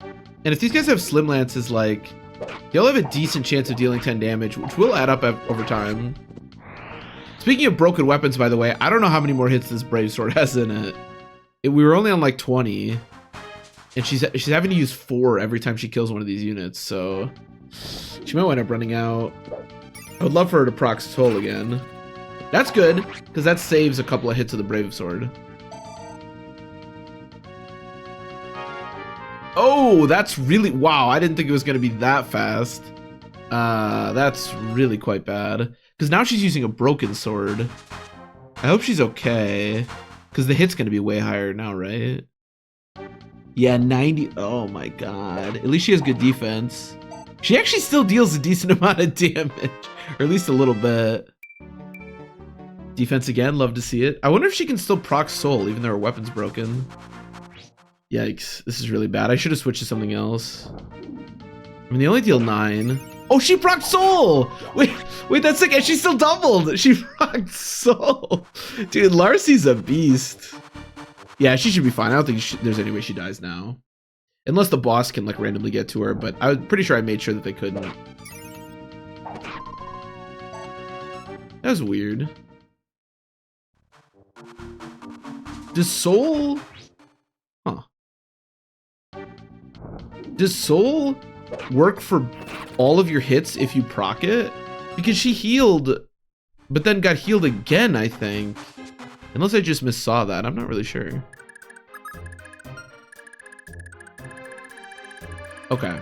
And if these guys have Slim Lances, they'll have a decent chance of dealing 10 damage, which will add up over time. Speaking of broken weapons, by the way, I don't know how many more hits this Brave Sword has in it. We were only on 20, and she's having to use 4 every time she kills one of these units, so she might wind up running out. I would love for her to proc Soul again. That's good, because that saves a couple of hits of the Brave Sword. Oh, that's really... Wow, I didn't think it was going to be that fast. That's really quite bad. Because now she's using a broken sword. I hope she's okay. Because the hit's going to be way higher now, right? Yeah, 90... Oh my god. At least she has good defense. She actually still deals a decent amount of damage. Or at least a little bit. Defense again, love to see it. I wonder if she can still proc Soul, even though her weapon's broken. Yikes, this is really bad. I should have switched to something else. I mean, they only deal 9. Oh, she procced Soul! Wait, that's sick. And she still doubled. She procced Soul. Dude, Larcy's a beast. Yeah, she should be fine. I don't think there's any way she dies now. Unless the boss can, randomly get to her, but I'm pretty sure I made sure that they couldn't. That was weird. Does Soul... Huh. Does Soul work for all of your hits if you proc it? Because she healed, but then got healed again, I think. Unless I just missaw that. I'm not really sure. Okay.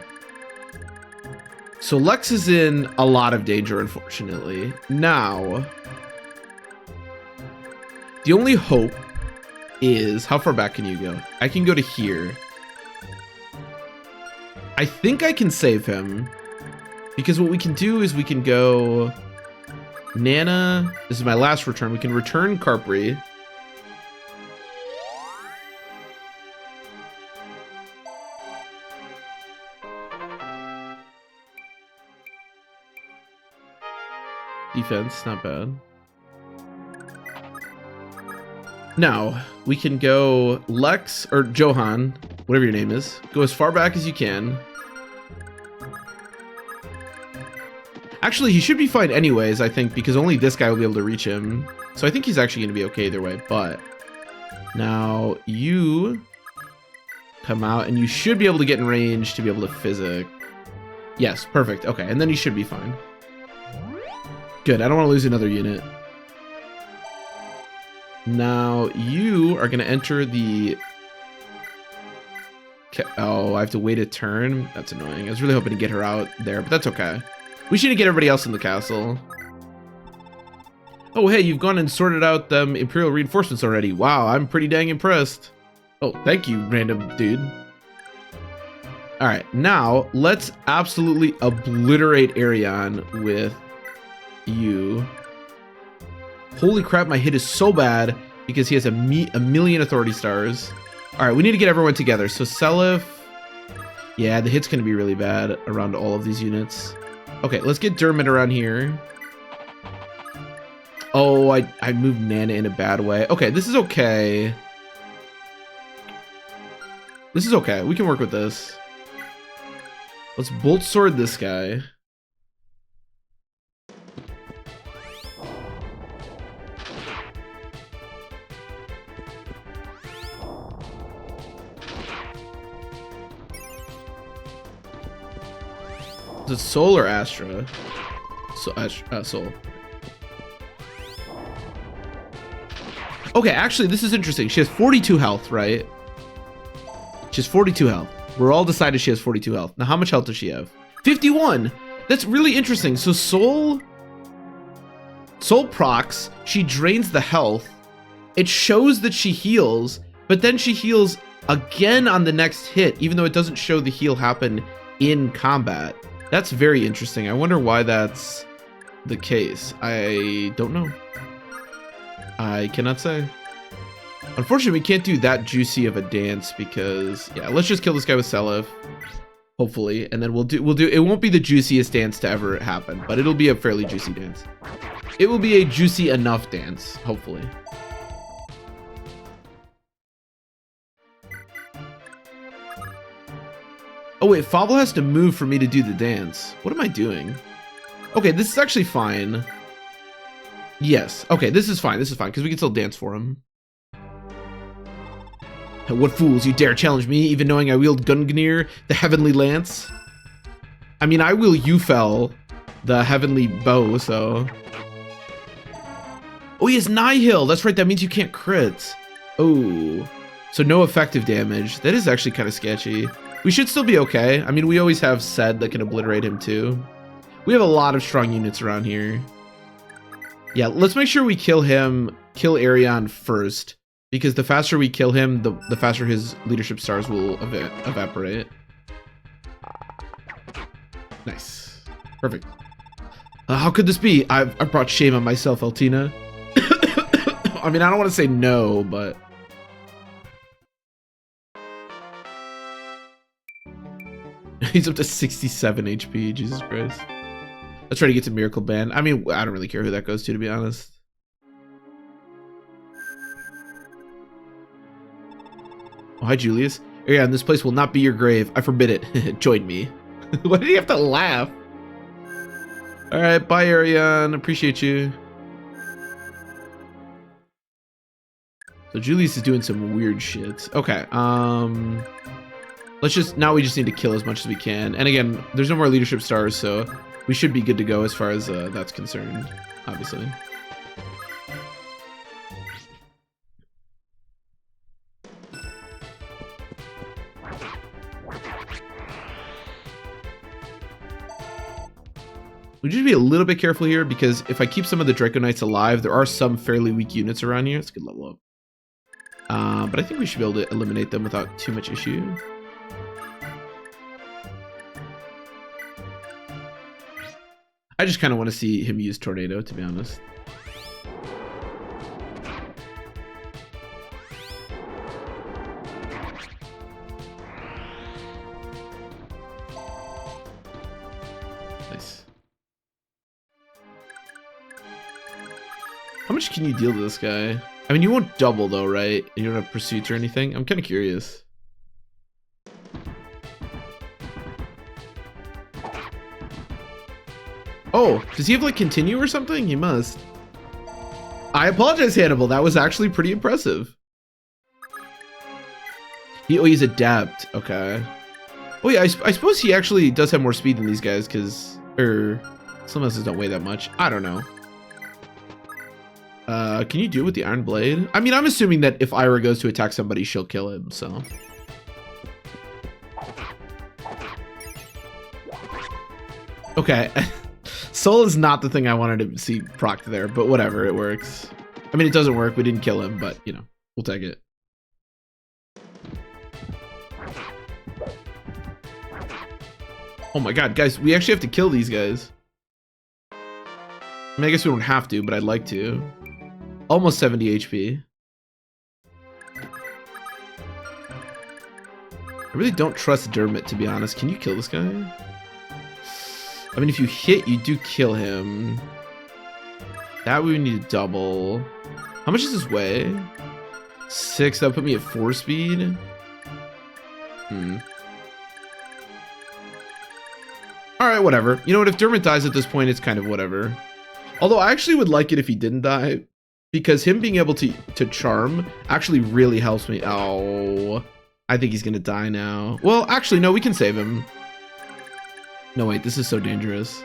So Lex is in a lot of danger, unfortunately. Now, the only hope is, how far back can you go? I can go to here. I think I can save him. Because what we can do is we can go... Nana, this is my last return. We can return Carpri. Defense, not bad. Now, we can go Lex, or Johan, whatever your name is. Go as far back as you can. Actually, he should be fine anyways, I think, because only this guy will be able to reach him. So I think he's actually going to be okay either way, but... Now, you come out, and you should be able to get in range to be able to physic. Yes, perfect. Okay, and then he should be fine. Good, I don't want to lose another unit. Now, you are going to enter the... Oh, I have to wait a turn? That's annoying. I was really hoping to get her out there, but that's okay. We should get everybody else in the castle. Oh, hey, you've gone and sorted out them Imperial reinforcements already. Wow, I'm pretty dang impressed. Oh, thank you, random dude. All right, now let's absolutely obliterate Arion with you. Holy crap, my hit is so bad because he has a million authority stars. All right, we need to get everyone together. So Seliph, yeah, the hit's going to be really bad around all of these units. Okay, let's get Dermot around here. Oh, I moved Nana in a bad way. Okay, this is okay. This is okay. We can work with this. Let's bolt sword this guy. Is it Soul or Astra? Soul. Okay, actually, this is interesting. She has 42 health, right? She has 42 health. We're all decided she has 42 health. Now, how much health does she have? 51! That's really interesting. So Soul procs, she drains the health. It shows that she heals, but then she heals again on the next hit, even though it doesn't show the heal happen in combat. That's very interesting. I wonder why that's the case. I don't know. I cannot say. Unfortunately, we can't do that juicy of a dance because, yeah, let's just kill this guy with Seliph, hopefully, and then we'll do. It won't be the juiciest dance to ever happen, but it'll be a fairly juicy dance. It will be a juicy enough dance, hopefully. Oh wait, Fable has to move for me to do the dance. What am I doing? Okay, this is actually fine. Yes, okay, this is fine, because we can still dance for him. What fools, you dare challenge me, even knowing I wield Gungnir, the Heavenly Lance? I mean, I will Ufel, the Heavenly Bow, so... Oh, he has Nihil! That's right, that means you can't crit. Oh, so no effective damage. That is actually kind of sketchy. We should still be okay. I mean, we always have Sed that can obliterate him too. We have a lot of strong units around here. Yeah, let's make sure we kill Arion first. Because the faster we kill him, the faster his leadership stars will evaporate. Nice. Perfect. How could this be? I've brought shame on myself, Altina. I mean, I don't want to say no, but... He's up to 67 HP, Jesus Christ. Let's try to get to Miracle Band. I mean, I don't really care who that goes to be honest. Oh, hi, Julius. Arion, this place will not be your grave. I forbid it. Join me. Why did he have to laugh? Alright, bye, Arion. Appreciate you. So Julius is doing some weird shit. Okay, we just need to kill as much as we can. And again, there's no more leadership stars, so we should be good to go as far as that's concerned, obviously. We should be a little bit careful here because if I keep some of the Draco Knights alive, there are some fairly weak units around here. It's a good level up. But I think we should be able to eliminate them without too much issue. I just kind of want to see him use Tornado, to be honest. Nice. How much can you deal to this guy? I mean, you won't double though, right? You don't have pursuits or anything? I'm kind of curious. Oh, does he have like continue or something? He must. I apologize, Hannibal. That was actually pretty impressive. He's adept. Okay. Oh yeah, I suppose he actually does have more speed than these guys because, some of us don't weigh that much. I don't know. Can you do it with the Iron Blade? I mean, I'm assuming that if Ira goes to attack somebody, she'll kill him, so. Okay. Soul is not the thing I wanted to see proc there, but whatever, it works. I mean, it doesn't work. We didn't kill him, but, you know, we'll take it. Oh my god, guys, we actually have to kill these guys. I mean, I guess we don't have to, but I'd like to. Almost 70 HP. I really don't trust Dermot, to be honest. Can you kill this guy? I mean, if you hit, you do kill him. That we would need to double. How much does this weigh? 6, that would put me at 4 speed. Alright, whatever. You know what, if Dermot dies at this point, it's kind of whatever. Although I actually would like it if he didn't die, because him being able to charm actually really helps me. Oh, I think he's gonna die now. Well, actually, no, we can save him. No, wait, this is so dangerous.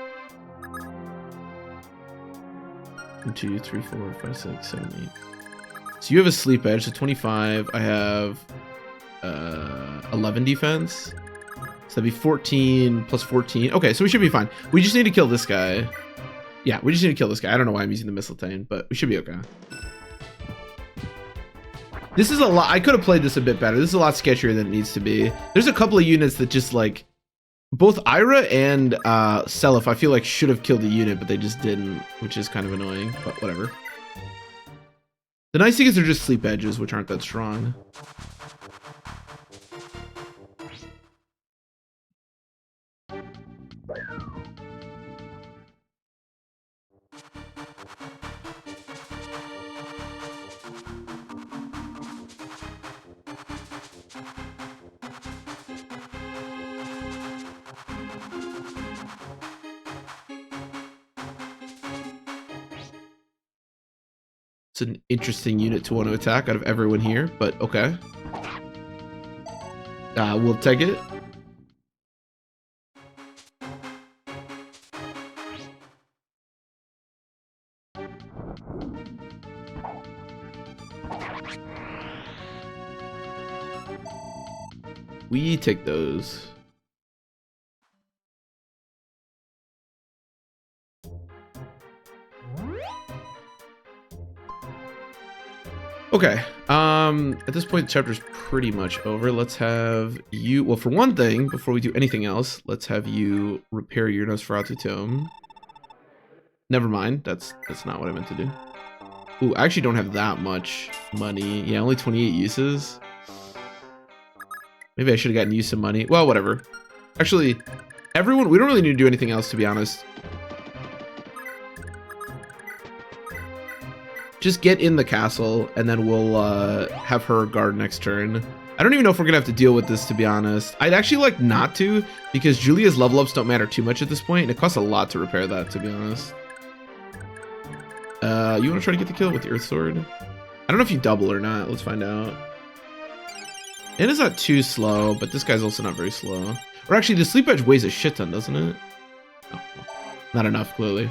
1, 2, 3, 4, 5, 6, 7, 8. So you have a sleep edge, so 25. I have 11 defense. So that'd be 14 plus 14. Okay, so we should be fine. We just need to kill this guy. Yeah, we just need to kill this guy. I don't know why I'm using the Mistletoe, but we should be okay. This is a lot. I could have played this a bit better. This is a lot sketchier than it needs to be. There's a couple of units that just like, both Ira and Seliph, I feel like should have killed the unit, but they just didn't, which is kind of annoying, but whatever. The nice thing is they're just sleep edges, which aren't that strong. It's an interesting unit to want to attack out of everyone here, but okay. We'll take it. We take those. Okay, at this point the chapter's pretty much over. Let's have you, well, for one thing, before we do anything else, let's have you repair your Nosferatu tome. Never mind, that's not what I meant to do. Ooh, I actually don't have that much money. Yeah, only 28 uses. Maybe I should have gotten you some money. Well, whatever. Actually, everyone, we don't really need to do anything else, to be honest. Just get in the castle, and then we'll have her guard next turn. I don't even know if we're gonna have to deal with this, to be honest. I'd actually like not to, because Julia's level ups don't matter too much at this point, and it costs a lot to repair that, to be honest. You want to try to get the kill with the Earth Sword? I don't know if you double or not. Let's find out. It is not too slow, but this guy's also not very slow. Or actually, the Sleep Edge weighs a shit ton, doesn't it? Oh, not enough, clearly.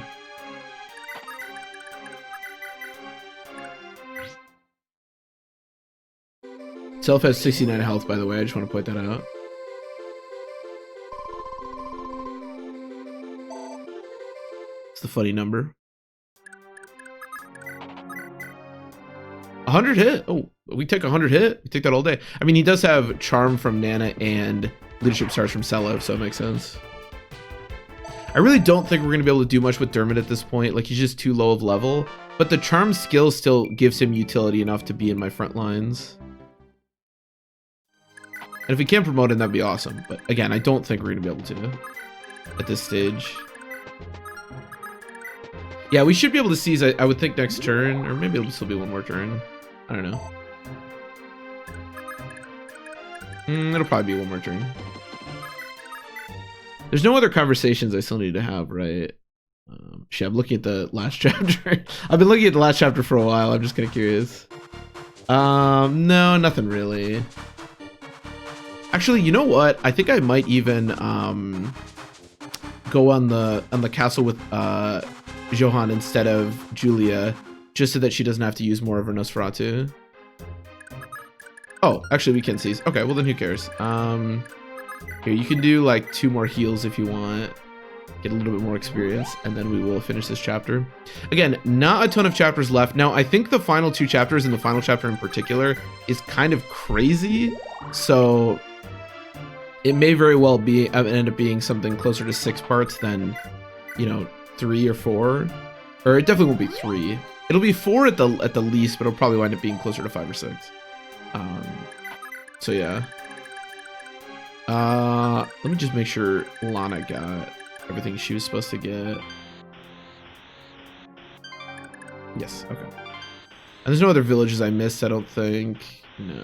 Self has 69 health, by the way. I just want to point that out. It's the funny number. 100 hit. Oh, we take 100 hit. We take that all day. I mean, he does have charm from Nana and leadership stars from Seliph, so it makes sense. I really don't think we're going to be able to do much with Dermot at this point. Like, he's just too low of level. But the charm skill still gives him utility enough to be in my front lines. And if we can promote him, that'd be awesome. But again, I don't think we're going to be able to at this stage. Yeah, we should be able to seize, I would think, next turn. Or maybe it'll still be one more turn. I don't know. It'll probably be one more turn. There's no other conversations I still need to have, right? Shit, I'm looking at the last chapter. I've been looking at the last chapter for a while. I'm just kind of curious. No, nothing really. Actually, you know what? I think I might even go on the castle with Johann instead of Julia, just so that she doesn't have to use more of her Nosferatu. Oh, actually, we can seize. Okay, well then who cares? Here, you can do like 2 more heals if you want. Get a little bit more experience, and then we will finish this chapter. Again, not a ton of chapters left. Now, I think the final 2 chapters, and the final chapter in particular, is kind of crazy. So it may very well be end up being something closer to 6 parts than, you know, 3 or 4. Or it definitely won't be 3. It'll be 4 at the least, but it'll probably wind up being closer to 5 or 6. So yeah. Let me just make sure Lana got everything she was supposed to get. Yes, okay. And there's no other villages I missed, I don't think. No.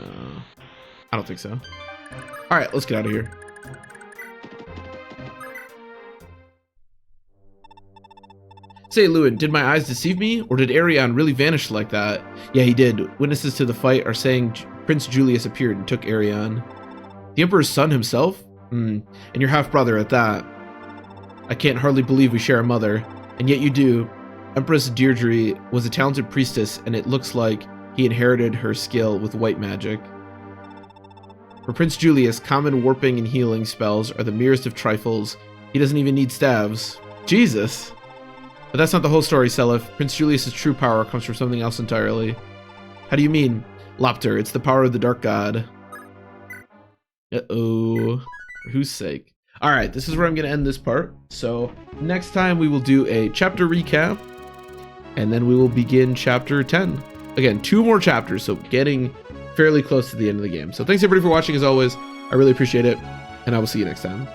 I don't think so. Alright, let's get out of here. Say, Lewin, did my eyes deceive me? Or did Arion really vanish like that? Yeah, he did. Witnesses to the fight are saying Prince Julius appeared and took Arion. The Emperor's son himself? And your half-brother at that. I can't hardly believe we share a mother. And yet you do. Empress Deirdre was a talented priestess, and it looks like he inherited her skill with white magic. For Prince Julius, common warping and healing spells are the merest of trifles. He doesn't even need staves. Jesus! But that's not the whole story, Seliph. Prince Julius's true power comes from something else entirely. How do you mean? Lopter, it's the power of the Dark God. Uh-oh. For whose sake? Alright, this is where I'm going to end this part. So, next time we will do a chapter recap. And then we will begin chapter 10. Again, 2 more chapters, so getting fairly close to the end of the game. So thanks everybody for watching as always. I really appreciate it. And I will see you next time.